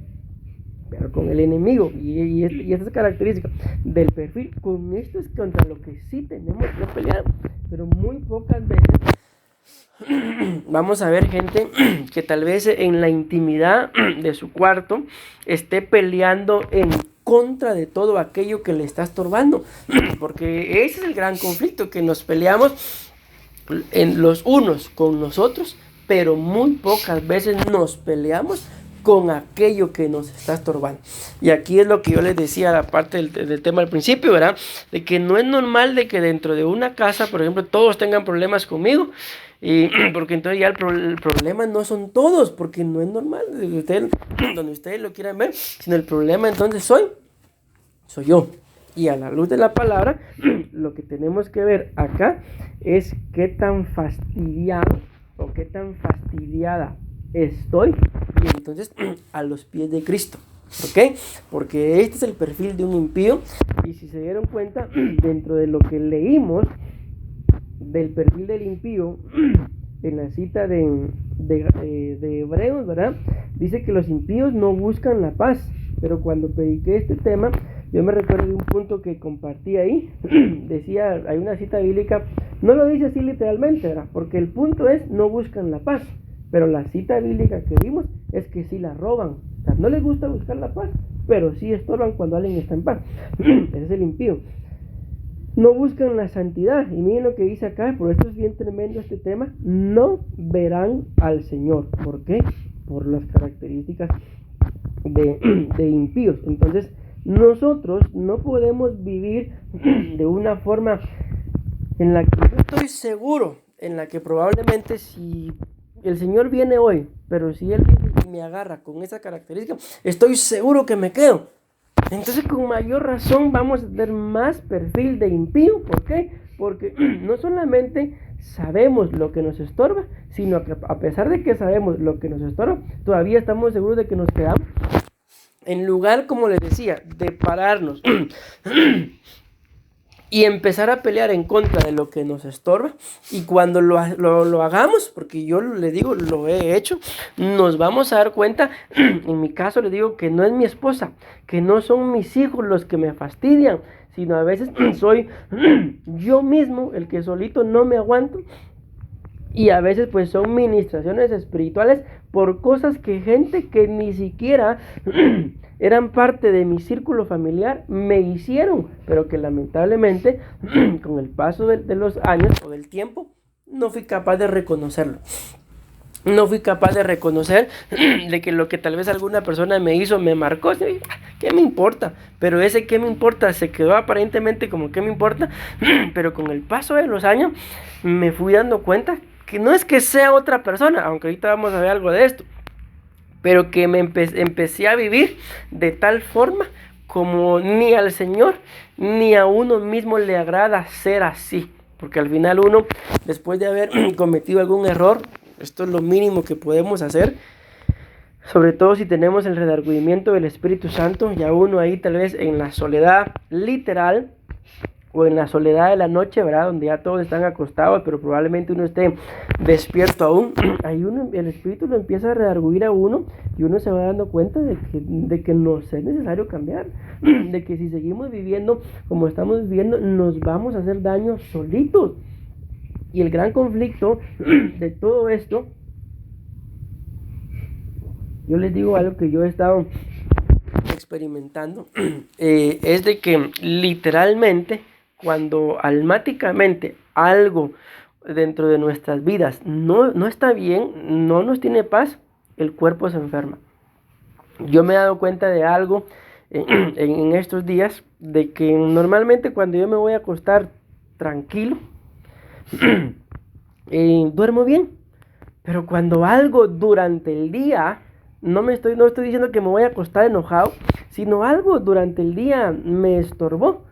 S1: Pero con el enemigo y estas características del perfil, con esto es contra lo que sí tenemos que pelear. Pero muy pocas veces vamos a ver gente que tal vez en la intimidad de su cuarto esté peleando en contra de todo aquello que le está estorbando, porque ese es el gran conflicto, que nos peleamos en los unos con nosotros, pero muy pocas veces nos peleamos con aquello que nos está estorbando. Y aquí es lo que yo les decía, aparte del tema al principio, ¿verdad? De que no es normal de que dentro de una casa, por ejemplo, todos tengan problemas conmigo, y porque entonces ya el problema no son todos, porque no es normal donde ustedes lo quieran ver, sino el problema entonces soy yo. Y a la luz de la palabra, lo que tenemos que ver acá es qué tan fastidiado o qué tan fastidiada estoy, y entonces a los pies de Cristo. ¿Ok? Porque este es el perfil de un impío, y si se dieron cuenta, dentro de lo que leímos del perfil del impío en la cita de Hebreos, ¿verdad? Dice que los impíos no buscan la paz, pero cuando prediqué este tema, yo me recuerdo de un punto que compartí ahí, decía, hay una cita bíblica, no lo dice así literalmente, ¿verdad? Porque el punto es, no buscan la paz, pero la cita bíblica que vimos es que sí la roban. O sea, no les gusta buscar la paz, pero sí estorban cuando alguien está en paz. Ese es el impío. No buscan la santidad, y miren lo que dice acá, por esto es bien tremendo este tema, no verán al Señor. ¿Por qué? Por las características de impíos. Entonces, nosotros no podemos vivir de una forma en la que yo estoy seguro, en la que probablemente si el Señor viene hoy, pero si Él viene y me agarra con esa característica, estoy seguro que me quedo. Entonces, con mayor razón vamos a tener más perfil de impío. ¿Por qué? Porque no solamente sabemos lo que nos estorba, sino que a pesar de que sabemos lo que nos estorba, todavía estamos seguros de que nos quedamos. En lugar, como les decía, de pararnos y empezar a pelear en contra de lo que nos estorba, y cuando lo hagamos, porque yo les digo, lo he hecho, nos vamos a dar cuenta, en mi caso les digo que no es mi esposa, que no son mis hijos los que me fastidian, sino a veces soy yo mismo el que solito no me aguanto, y a veces pues son ministraciones espirituales por cosas que gente que ni siquiera eran parte de mi círculo familiar me hicieron, pero que lamentablemente con el paso de los años o del tiempo no fui capaz de reconocerlo. No fui capaz de reconocer de que lo que tal vez alguna persona me hizo me marcó. ¿Qué me importa? Pero ese ¿qué me importa? Se quedó aparentemente como ¿qué me importa? Pero con el paso de los años me fui dando cuenta que no es que sea otra persona, aunque ahorita vamos a ver algo de esto, pero que me empecé a vivir de tal forma como ni al Señor ni a uno mismo le agrada ser así, porque al final uno, después de haber cometido algún error, esto es lo mínimo que podemos hacer, sobre todo si tenemos el redargüimiento del Espíritu Santo, ya uno ahí tal vez en la soledad literal o en la soledad de la noche, ¿verdad? Donde ya todos están acostados, pero probablemente uno esté despierto aún. Ahí el Espíritu lo empieza a redarguir a uno, y uno se va dando cuenta de que nos es necesario cambiar, de que si seguimos viviendo como estamos viviendo, nos vamos a hacer daño solitos. Y el gran conflicto de todo esto, yo les digo algo que yo he estado experimentando, es de que literalmente cuando almáticamente algo dentro de nuestras vidas no está bien, no nos tiene paz, el cuerpo se enferma. Yo me he dado cuenta de algo en estos días, de que normalmente cuando yo me voy a acostar tranquilo, duermo bien, pero cuando algo durante el día, no estoy diciendo que me voy a acostar enojado, sino algo durante el día me estorbó,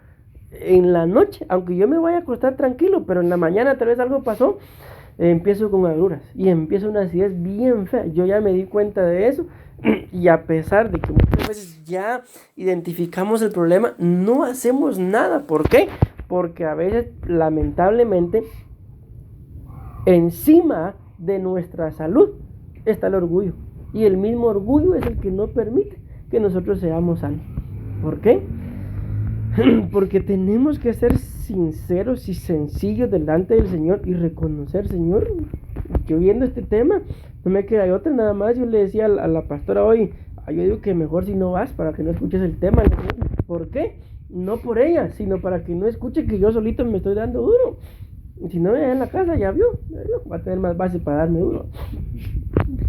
S1: en la noche, aunque yo me vaya a acostar tranquilo, pero en la mañana tal vez algo pasó, empiezo con agruras y empiezo una acidez bien fea. Yo ya me di cuenta de eso, y a pesar de que muchas veces ya identificamos el problema, no hacemos nada. ¿Por qué? Porque a veces, lamentablemente, encima de nuestra salud está el orgullo, y el mismo orgullo es el que no permite que nosotros seamos sanos. ¿Por qué? Porque tenemos que ser sinceros y sencillos delante del Señor y reconocer, Señor, yo viendo este tema, no me queda otra nada más. Yo le decía a la pastora hoy, yo digo que mejor si no vas para que no escuches el tema. ¿Por qué? No por ella, sino para que no escuche que yo solito me estoy dando duro. Si no, en la casa ya vio, va a tener más base para darme duro.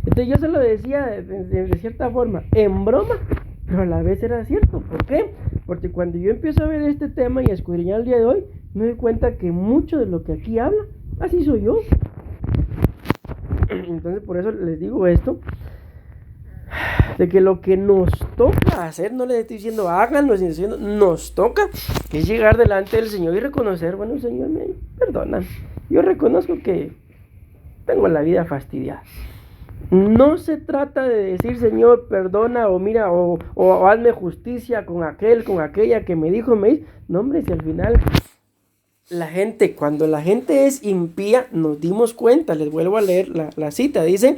S1: Entonces yo se lo decía de cierta forma, en broma, pero a la vez era cierto. ¿Por qué? Porque cuando yo empiezo a ver este tema y a escudriñar el día de hoy, me doy cuenta que mucho de lo que aquí habla, así soy yo. Entonces por eso les digo esto, de que lo que nos toca hacer, no les estoy diciendo háganlo, sino diciendo nos toca, es llegar delante del Señor y reconocer, bueno, Señor, me perdona, yo reconozco que tengo la vida fastidiada. No se trata de decir, Señor, perdona, o mira, o hazme justicia con aquel, con aquella que me dijo, no, hombre, si al final cuando la gente es impía, nos dimos cuenta, les vuelvo a leer la cita, dice: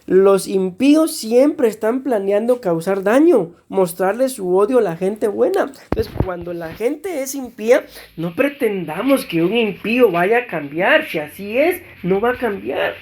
S1: los impíos siempre están planeando causar daño, mostrarle su odio a la gente buena. Entonces, cuando la gente es impía, no pretendamos que un impío vaya a cambiar. Si así es, no va a cambiar.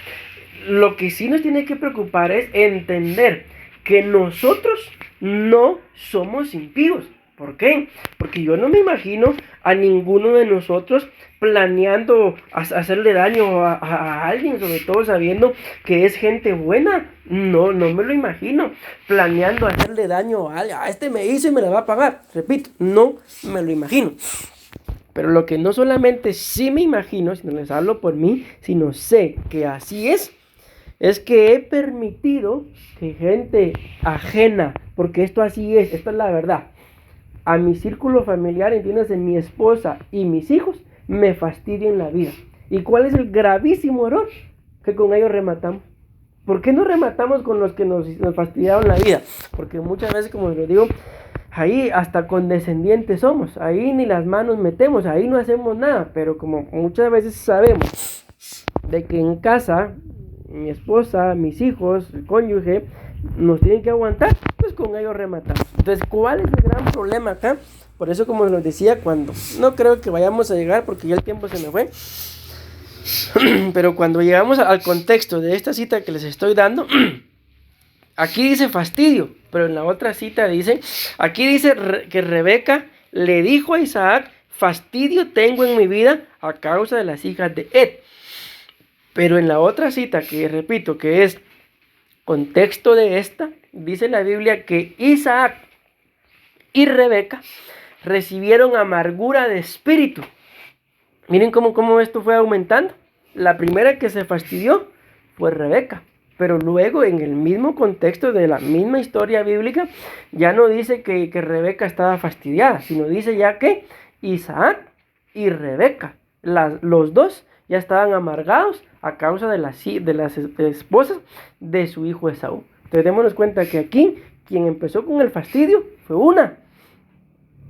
S1: Lo que sí nos tiene que preocupar es entender que nosotros no somos impíos. ¿Por qué? Porque yo no me imagino a ninguno de nosotros planeando hacerle daño a alguien, sobre todo sabiendo que es gente buena. No me lo imagino planeando hacerle daño a alguien. Este me hizo y me la va a pagar. Repito, no me lo imagino. Pero lo que no solamente sí me imagino, si no les hablo por mí, sino sé que así es que he permitido que gente ajena, porque esto así es, esta es la verdad, a mi círculo familiar, entiéndase, mi esposa y mis hijos, me fastidien la vida. ¿Y cuál es el gravísimo error? Que con ellos rematamos. ¿Por qué no rematamos con los que nos fastidiaron la vida? Porque muchas veces, como les digo, ahí hasta condescendientes somos, ahí ni las manos metemos, ahí no hacemos nada. Pero como muchas veces sabemos de que en casa mi esposa, mis hijos, el cónyuge nos tienen que aguantar, pues con ellos rematamos. Entonces, ¿cuál es el gran problema acá? Por eso, como les decía, cuando no creo que vayamos a llegar, porque ya el tiempo se me fue, pero cuando llegamos al contexto de esta cita que les estoy dando, aquí dice fastidio, pero en la otra cita aquí dice que Rebeca le dijo a Isaac: fastidio tengo en mi vida a causa de las hijas de Ed. Pero en la otra cita, que repito, que es contexto de esta, dice la Biblia que Isaac y Rebeca recibieron amargura de espíritu. Miren cómo esto fue aumentando. La primera que se fastidió fue Rebeca, pero luego en el mismo contexto de la misma historia bíblica, ya no dice que Rebeca estaba fastidiada, sino dice ya que Isaac y Rebeca, los dos, ya estaban amargados a causa de las esposas de su hijo Esaú. Entonces démonos cuenta que aquí quien empezó con el fastidio fue una.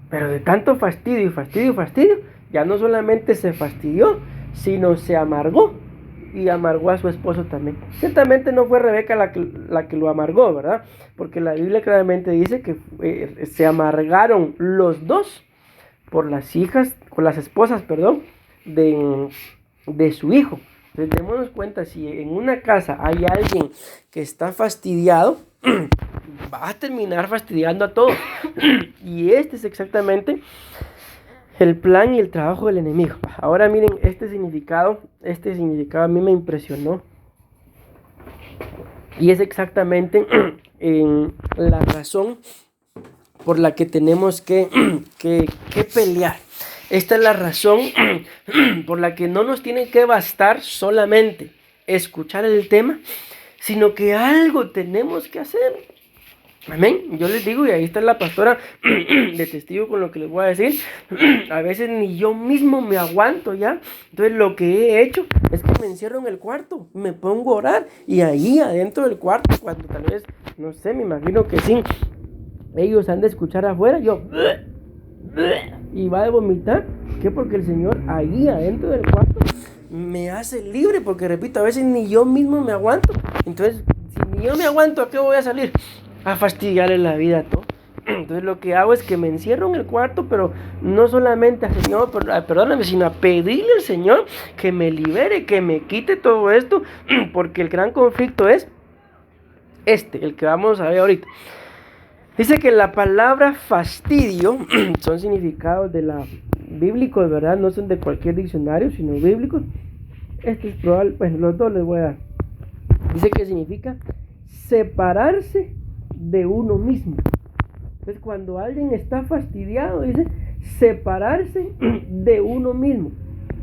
S1: Pero de tanto fastidio, ya no solamente se fastidió, sino se amargó. Y amargó a su esposo también. Ciertamente no fue Rebeca la que lo amargó, ¿verdad? Porque la Biblia claramente dice que se amargaron los dos por las esposas, de su hijo. Entonces démonos cuenta, si en una casa hay alguien que está fastidiado, va a terminar fastidiando a todos. Y este es exactamente el plan y el trabajo del enemigo. Ahora miren, este significado a mí me impresionó. Y es exactamente la razón por la que tenemos que pelear. Esta es la razón por la que no nos tiene que bastar solamente escuchar el tema, sino que algo tenemos que hacer. Amén. Yo les digo, y ahí está la pastora de testigo con lo que les voy a decir, a veces ni yo mismo me aguanto ya. Entonces lo que he hecho es que me encierro en el cuarto, me pongo a orar, y ahí adentro del cuarto, cuando tal vez, no sé, me imagino que sí, ellos han de escuchar afuera, yo y va a vomitar. ¿Qué? Porque el Señor ahí adentro del cuarto me hace libre, porque repito, a veces ni yo mismo me aguanto. Entonces, si ni yo me aguanto, ¿a qué voy a salir? A fastidiarle la vida a todo. Entonces lo que hago es que me encierro en el cuarto, pero no solamente al Señor, perdóname, sino a pedirle al Señor que me libere, que me quite todo esto, porque el gran conflicto es el que vamos a ver ahorita. Dice que la palabra fastidio son significados bíblicos, ¿verdad? No son de cualquier diccionario, sino bíblicos. Este es probable, bueno, los dos les voy a dar. Dice que significa separarse de uno mismo. Entonces, cuando alguien está fastidiado, dice separarse de uno mismo.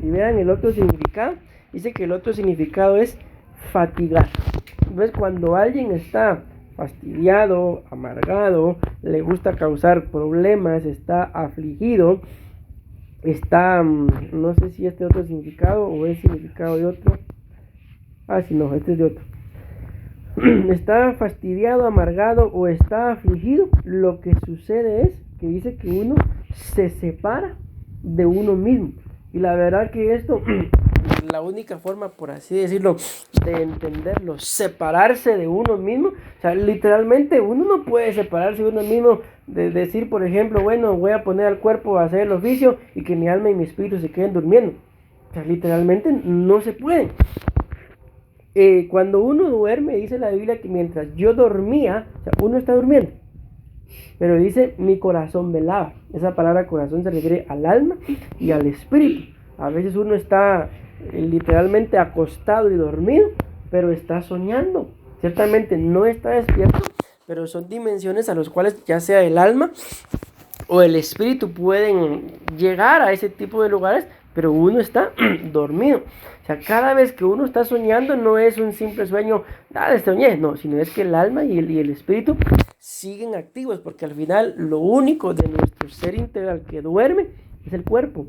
S1: Y vean el otro significado. Dice que el otro significado es fatigar. Entonces, cuando alguien está fastidiado, amargado, le gusta causar problemas, está afligido, está, no sé si este otro significado o es significado de otro. Sí, no, este es de otro. Está fastidiado, amargado o está afligido, lo que sucede es que dice que uno se separa de uno mismo. Y la verdad que esto, la única forma, por así decirlo, de entenderlo, separarse de uno mismo, o sea, literalmente uno no puede separarse de uno mismo, de decir, por ejemplo, bueno, voy a poner al cuerpo a hacer el oficio y que mi alma y mi espíritu se queden durmiendo. O sea, literalmente no se puede. Cuando uno duerme, dice la Biblia que mientras yo dormía, o sea, uno está durmiendo, pero dice mi corazón velaba. Esa palabra corazón se refiere al alma y al espíritu. A veces uno está literalmente acostado y dormido, pero está soñando. Ciertamente no está despierto, pero son dimensiones a las cuales ya sea el alma o el espíritu pueden llegar a ese tipo de lugares, pero uno está dormido. O sea, cada vez que uno está soñando no es un simple sueño, soñé, no, sino es que el alma y el espíritu siguen activos, porque al final lo único de nuestro ser integral que duerme es el cuerpo.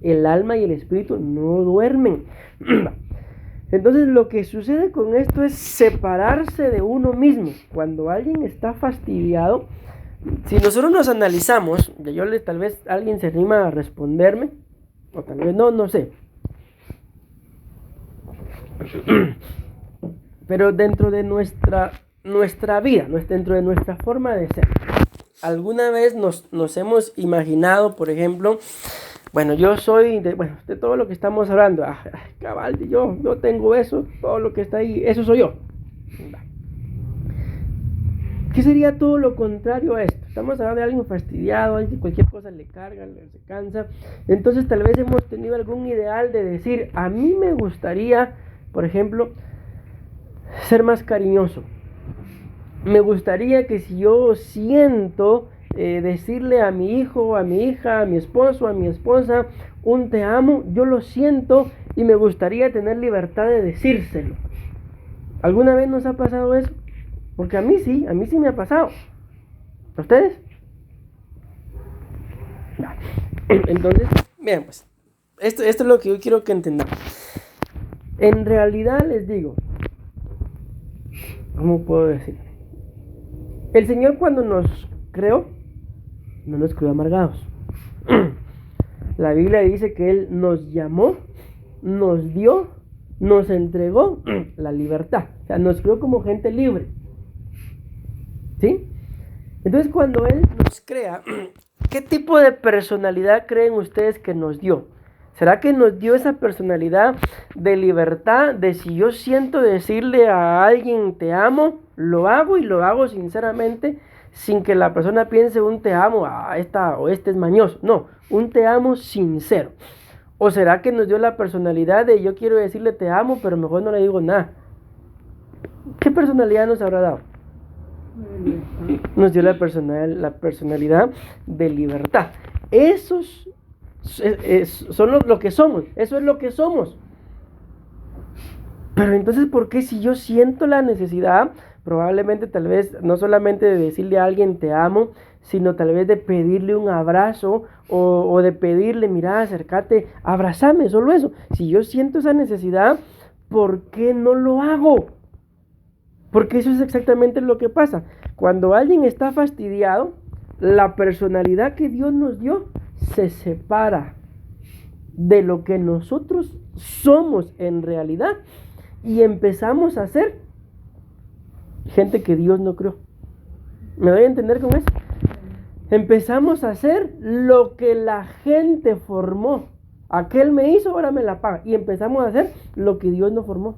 S1: El alma y el espíritu no duermen. Entonces lo que sucede con esto es separarse de uno mismo. Cuando alguien está fastidiado, si nosotros nos analizamos, tal vez alguien se anima a responderme, o tal vez no sé. Pero dentro de nuestra vida, dentro de nuestra forma de ser, alguna vez nos hemos imaginado, por ejemplo, bueno, yo soy de todo lo que estamos hablando, cabal, yo tengo eso, todo lo que está ahí, eso soy yo. ¿Qué sería todo lo contrario a esto? Estamos hablando de alguien fastidiado, alguien cualquier cosa le carga, se cansa. Entonces tal vez hemos tenido algún ideal de decir, a mí me gustaría, por ejemplo, ser más cariñoso. Me gustaría que si yo siento decirle a mi hijo, a mi hija, a mi esposo, a mi esposa, un te amo, yo lo siento y me gustaría tener libertad de decírselo. ¿Alguna vez nos ha pasado eso? Porque a mí sí me ha pasado. ¿A ustedes? Entonces, vean pues, esto es lo que yo quiero que entendamos. En realidad les digo, ¿cómo puedo decir? El Señor cuando nos creó, no nos creó amargados. La Biblia dice que Él nos llamó, nos dio, nos entregó la libertad. O sea, nos creó como gente libre. ¿Sí? Entonces cuando Él nos crea, ¿qué tipo de personalidad creen ustedes que nos dio? ¿Será que nos dio esa personalidad de libertad, de si yo siento decirle a alguien te amo, lo hago y lo hago sinceramente, sin que la persona piense un te amo, este es mañoso? No, un te amo sincero. ¿O será que nos dio la personalidad de yo quiero decirle te amo, pero mejor no le digo nada? ¿Qué personalidad nos habrá dado? Nos dio la personalidad de libertad. Esos son lo que somos. Eso es lo que somos. Pero entonces, ¿por qué si yo siento la necesidad, probablemente tal vez no solamente de decirle a alguien te amo, sino tal vez de pedirle un abrazo o de pedirle, mira, acércate, abrázame, solo eso? Si yo siento esa necesidad, ¿por qué no lo hago? Porque eso es exactamente lo que pasa. Cuando alguien está fastidiado, la personalidad que Dios nos dio se separa de lo que nosotros somos en realidad y empezamos a ser gente que Dios no creó. ¿Me doy a entender con eso? Empezamos a hacer lo que la gente formó. Aquel me hizo, ahora me la paga. Y empezamos a hacer lo que Dios no formó.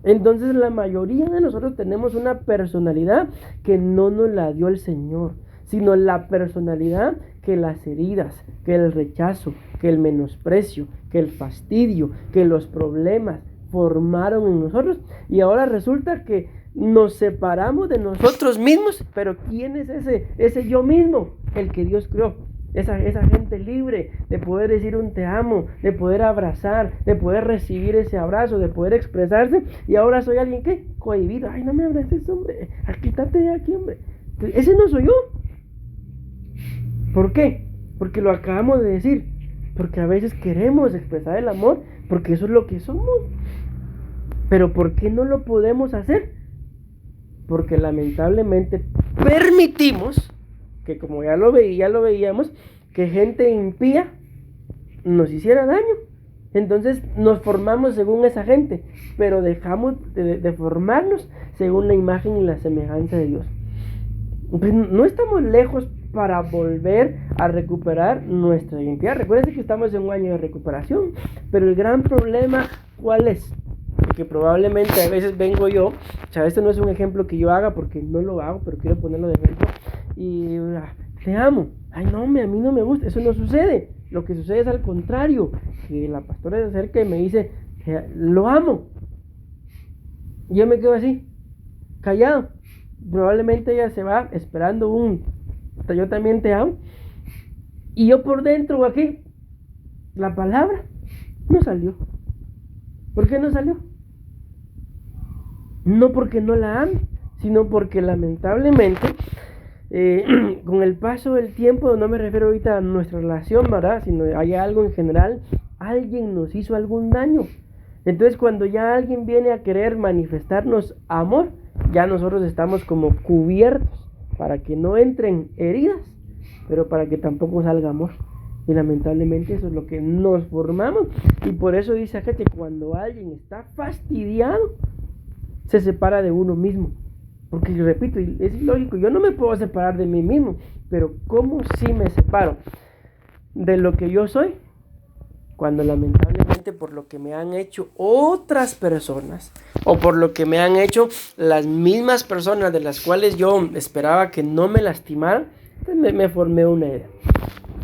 S1: Entonces la mayoría de nosotros tenemos una personalidad que no nos la dio el Señor, sino la personalidad que las heridas, que el rechazo, que el menosprecio, que el fastidio, que los problemas formaron en nosotros. Y ahora resulta que nos separamos de nosotros mismos. Pero ¿quién es ese yo mismo? El que Dios creó. Esa gente libre de poder decir un te amo, de poder abrazar, de poder recibir ese abrazo, de poder expresarse. Y ahora soy alguien que cohibido. Ay, no me abraces, hombre. Quítate de aquí, hombre. Ese no soy yo. ¿Por qué? Porque lo acabamos de decir. Porque a veces queremos expresar el amor, porque eso es lo que somos. Pero ¿por qué no lo podemos hacer? Porque lamentablemente permitimos que, como ya lo veíamos, que gente impía nos hiciera daño. Entonces nos formamos según esa gente, pero dejamos de formarnos según la imagen y la semejanza de Dios. Pues no estamos lejos para volver a recuperar nuestra identidad. Recuerden que estamos en un año de recuperación, pero el gran problema, ¿cuál es? Porque probablemente a veces vengo yo, o sea, esto no es un ejemplo que yo haga porque no lo hago, pero quiero ponerlo de ejemplo, y te amo. Ay, no, a mí no me gusta, eso no sucede. Lo que sucede es al contrario, que la pastora se acerca y me dice, lo amo. Y yo me quedo así, callado. Probablemente ella se va esperando yo también te amo. Y yo por dentro aquí, la palabra no salió. ¿Por qué no salió? No porque no la ame, sino porque lamentablemente con el paso del tiempo, no me refiero ahorita a nuestra relación, ¿verdad? Sino hay algo en general, alguien nos hizo algún daño. Entonces cuando ya alguien viene a querer manifestarnos amor, ya nosotros estamos como cubiertos para que no entren heridas, pero para que tampoco salga amor. Y lamentablemente eso es lo que nos formamos. Y por eso dice acá que cuando alguien está fastidiado, se separa de uno mismo. Porque, repito, es lógico, yo no me puedo separar de mí mismo, pero ¿cómo sí me separo de lo que yo soy? Cuando lamentablemente por lo que me han hecho otras personas, o por lo que me han hecho las mismas personas de las cuales yo esperaba que no me lastimaran, pues me formé una idea.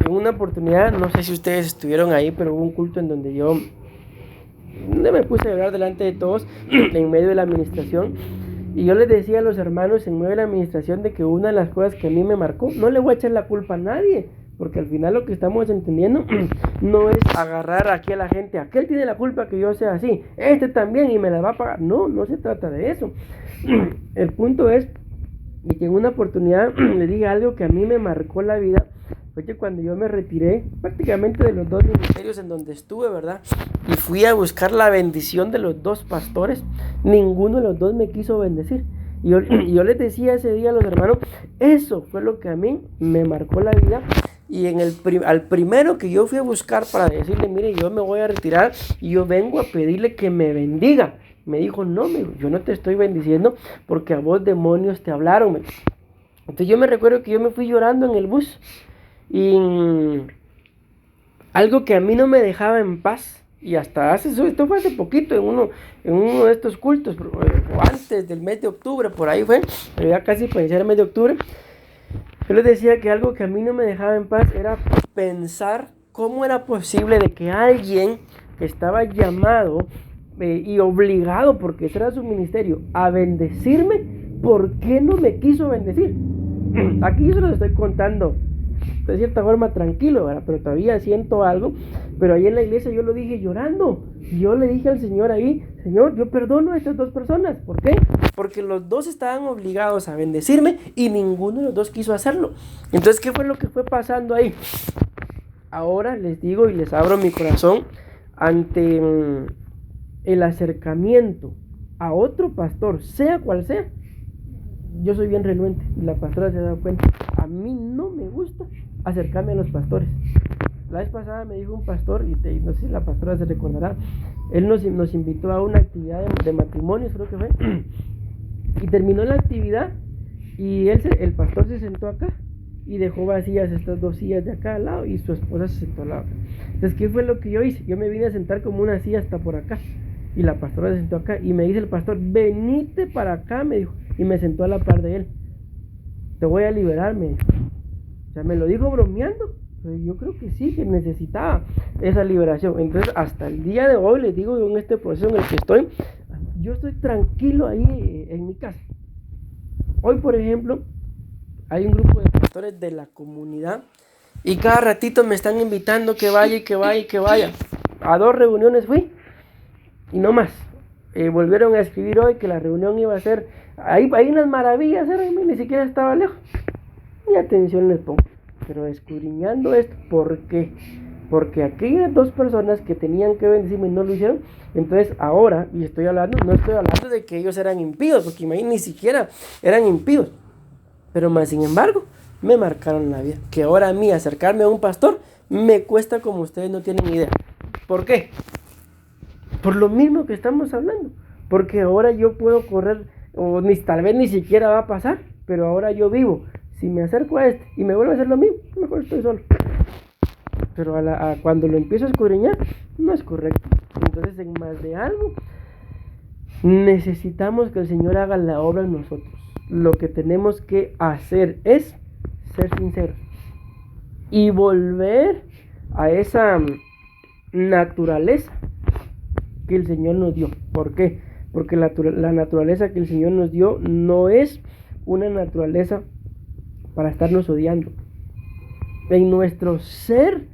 S1: En una oportunidad, no sé si ustedes estuvieron ahí, pero hubo un culto en donde me puse a llorar delante de todos en medio de la administración. Y yo les decía a los hermanos en medio de la administración de que una de las cosas que a mí me marcó, no le voy a echar la culpa a nadie, porque al final lo que estamos entendiendo no es agarrar aquí a la gente, aquel tiene la culpa que yo sea así, este también y me la va a pagar. No se trata de eso. El punto es que en una oportunidad le dije algo que a mí me marcó la vida. Fue que cuando yo me retiré prácticamente de los dos ministerios en donde estuve, ¿verdad? Y fui a buscar la bendición de los dos pastores, ninguno de los dos me quiso bendecir. Y yo les decía ese día a los hermanos, eso fue lo que a mí me marcó la vida. Y al primero que yo fui a buscar para decirle, mire, yo me voy a retirar y yo vengo a pedirle que me bendiga. Me dijo, no, yo no te estoy bendiciendo porque a vos demonios te hablaron. Entonces yo me recuerdo que yo me fui llorando en el bus. Y algo que a mí no me dejaba en paz, y hasta esto fue hace poquito, en uno de estos cultos, o antes del mes de octubre, por ahí fue, pero ya casi para iniciar el mes de octubre, yo les decía que algo que a mí no me dejaba en paz era pensar cómo era posible de que alguien que estaba llamado y obligado, porque ese era su ministerio, a bendecirme, ¿por qué no me quiso bendecir? Aquí yo se los estoy contando de cierta forma tranquilo, ¿verdad? Pero todavía siento algo. Pero ahí en la iglesia yo lo dije llorando. Y yo le dije al Señor ahí, Señor, yo perdono a estas dos personas. ¿Por qué? Porque los dos estaban obligados a bendecirme y ninguno de los dos quiso hacerlo. Entonces, ¿qué fue lo que fue pasando ahí? Ahora les digo y les abro mi corazón ante el acercamiento a otro pastor, sea cual sea. Yo soy bien renuente y la pastora se ha dado cuenta. A mí no me gusta acercarme a los pastores. La vez pasada me dijo un pastor, y no sé si la pastora se recordará, él nos invitó a una actividad de matrimonios, creo que fue, y terminó la actividad y el pastor se sentó acá y dejó vacías estas 2 sillas de acá al lado y su esposa se sentó al lado. Entonces, ¿qué fue lo que yo hice? Yo me vine a sentar como una silla hasta por acá y la pastora se sentó acá y me dice el pastor, venite para acá, me dijo, y me sentó a la par de él. Te voy a liberar, me dijo. O sea, me lo dijo bromeando, pero yo creo que sí, que necesitaba esa liberación. Entonces, hasta el día de hoy, les digo, en este proceso en el que estoy, yo estoy tranquilo ahí en mi casa. Hoy, por ejemplo, hay un grupo de pastores de la comunidad y cada ratito me están invitando que vaya y que vaya y que vaya. A 2 reuniones fui y no más. Volvieron a escribir hoy que la reunión iba a ser ahí unas maravillas, ni siquiera estaba lejos. Ni atención les pongo. Pero escudriñando esto, ¿por qué? Porque aquellas 2 personas que tenían que bendecirme no lo hicieron. Entonces ahora, y no estoy hablando de que ellos eran impíos, porque imagínense, ni siquiera eran impíos. Pero más sin embargo, me marcaron la vida. Que ahora a mí acercarme a un pastor me cuesta como ustedes no tienen idea. ¿Por qué? Por lo mismo que estamos hablando. Porque ahora yo puedo correr, o tal vez ni siquiera va a pasar, pero ahora yo vivo. Si me acerco a este y me vuelve a hacer lo mismo, mejor estoy solo. Pero cuando lo empiezo a escudriñar, no es correcto. Entonces, en más de algo, necesitamos que el Señor haga la obra en nosotros. Lo que tenemos que hacer es ser sinceros y volver a esa naturaleza que el Señor nos dio. ¿Por qué? Porque la naturaleza que el Señor nos dio no es una naturaleza para estarnos odiando. En nuestro ser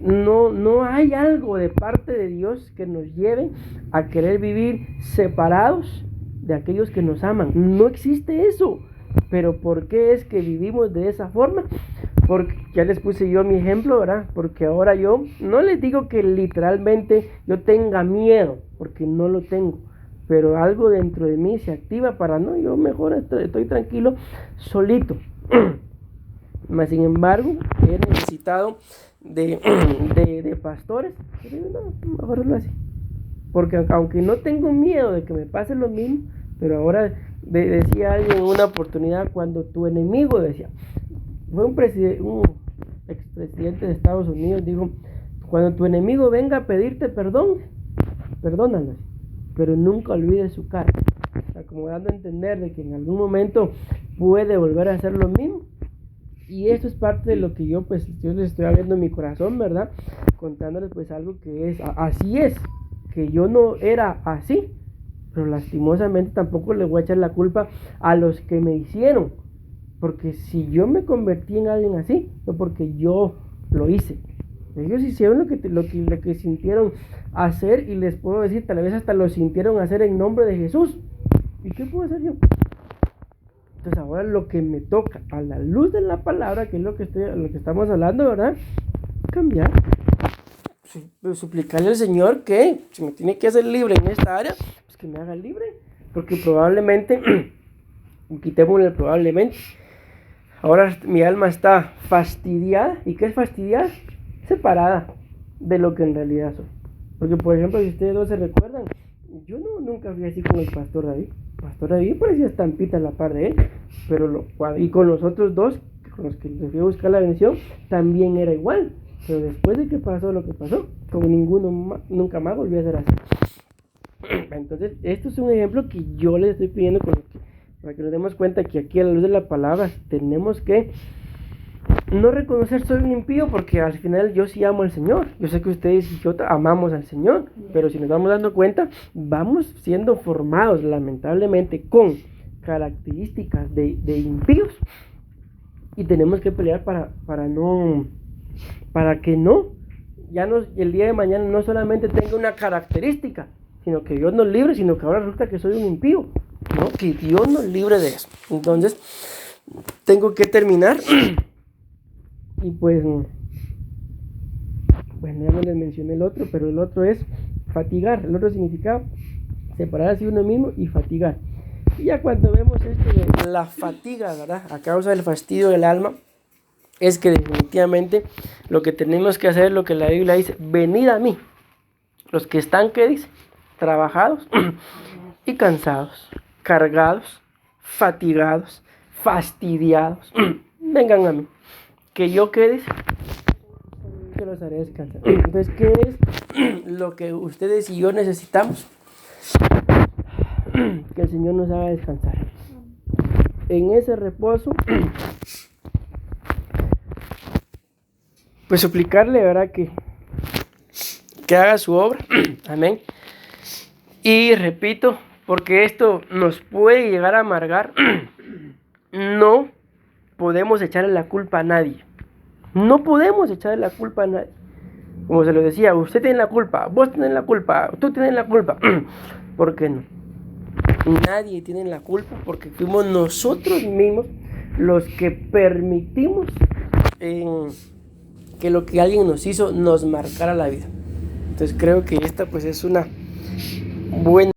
S1: no hay algo de parte de Dios que nos lleve a querer vivir separados de aquellos que nos aman. No existe eso. Pero ¿por qué es que vivimos de esa forma? Porque ya les puse yo mi ejemplo, ¿verdad? Porque ahora yo no les digo que literalmente yo tenga miedo, porque no lo tengo, pero algo dentro de mí se activa para no, yo mejor estoy tranquilo solito. Mas sin embargo, he necesitado de pastores, pero no, mejor lo así. Porque aunque no tengo miedo de que me pase lo mismo, pero ahora decía alguien en una oportunidad, cuando tu enemigo, decía, fue un expresidente de Estados Unidos, dijo, cuando tu enemigo venga a pedirte perdón, perdónalo, pero nunca olvides su cara. O sea, como dando a entender de que en algún momento puede volver a hacer lo mismo. Y esto es parte de lo que yo les estoy abriendo en mi corazón, ¿verdad? Contándoles pues algo que es, así es, que yo no era así, pero lastimosamente tampoco le voy a echar la culpa a los que me hicieron, porque si yo me convertí en alguien así, no porque yo lo hice. Ellos hicieron lo que sintieron hacer, y les puedo decir, tal vez hasta lo sintieron hacer en nombre de Jesús. ¿Y qué puedo hacer yo? Entonces ahora lo que me toca, a la luz de la palabra, que es lo que estamos hablando, ¿verdad? Cambiar. Suplicarle al Señor que si me tiene que hacer libre en esta área, pues que me haga libre. Porque probablemente, quitémosle probablemente, ahora mi alma está fastidiada. ¿Y qué es fastidiada? Separada de lo que en realidad soy. Porque por ejemplo, si ustedes dos se recuerdan, yo nunca fui así con el pastor David. Pastor David parecía estampita a la par de él, y con los otros 2, con los que les fui a buscar la bendición, también era igual. Pero después de que pasó lo que pasó, como ninguno nunca más volvió a ser así. Entonces, esto es un ejemplo que yo les estoy pidiendo para que nos demos cuenta que aquí a la luz de la palabra tenemos que no reconocer soy un impío, porque al final yo sí amo al Señor. Yo sé que ustedes y yo amamos al Señor, pero si nos vamos dando cuenta, vamos siendo formados lamentablemente con características de impíos, y tenemos que pelear para que el día de mañana no solamente tenga una característica, sino que Dios nos libre, sino que ahora resulta que soy un impío, ¿no? Que Dios nos libre de eso. Entonces, tengo que terminar. Y pues, bueno, ya no les mencioné el otro, pero el otro es fatigar. El otro significado, separarse de uno mismo y fatigar. Y ya cuando vemos esto de la fatiga, ¿verdad? A causa del fastidio del alma, es que definitivamente lo que tenemos que hacer es lo que la Biblia dice: venid a mí, los que están, ¿qué dice? Trabajados y cansados, cargados, fatigados, fastidiados. vengan a mí, que yo quede, que los haré descansar. Entonces, ¿qué es lo que ustedes y yo necesitamos? Que el Señor nos haga descansar. En ese reposo, pues suplicarle, ¿verdad? Que haga su obra. Amén. Y repito, porque esto nos puede llegar a amargar, no podemos echarle la culpa a nadie. No podemos echarle la culpa a nadie. Como se lo decía, usted tiene la culpa, vos tenés la culpa, tú tienes la culpa. ¿Por qué no? Nadie tiene la culpa porque fuimos nosotros mismos los que permitimos que lo que alguien nos hizo nos marcara la vida. Entonces creo que esta pues es una buena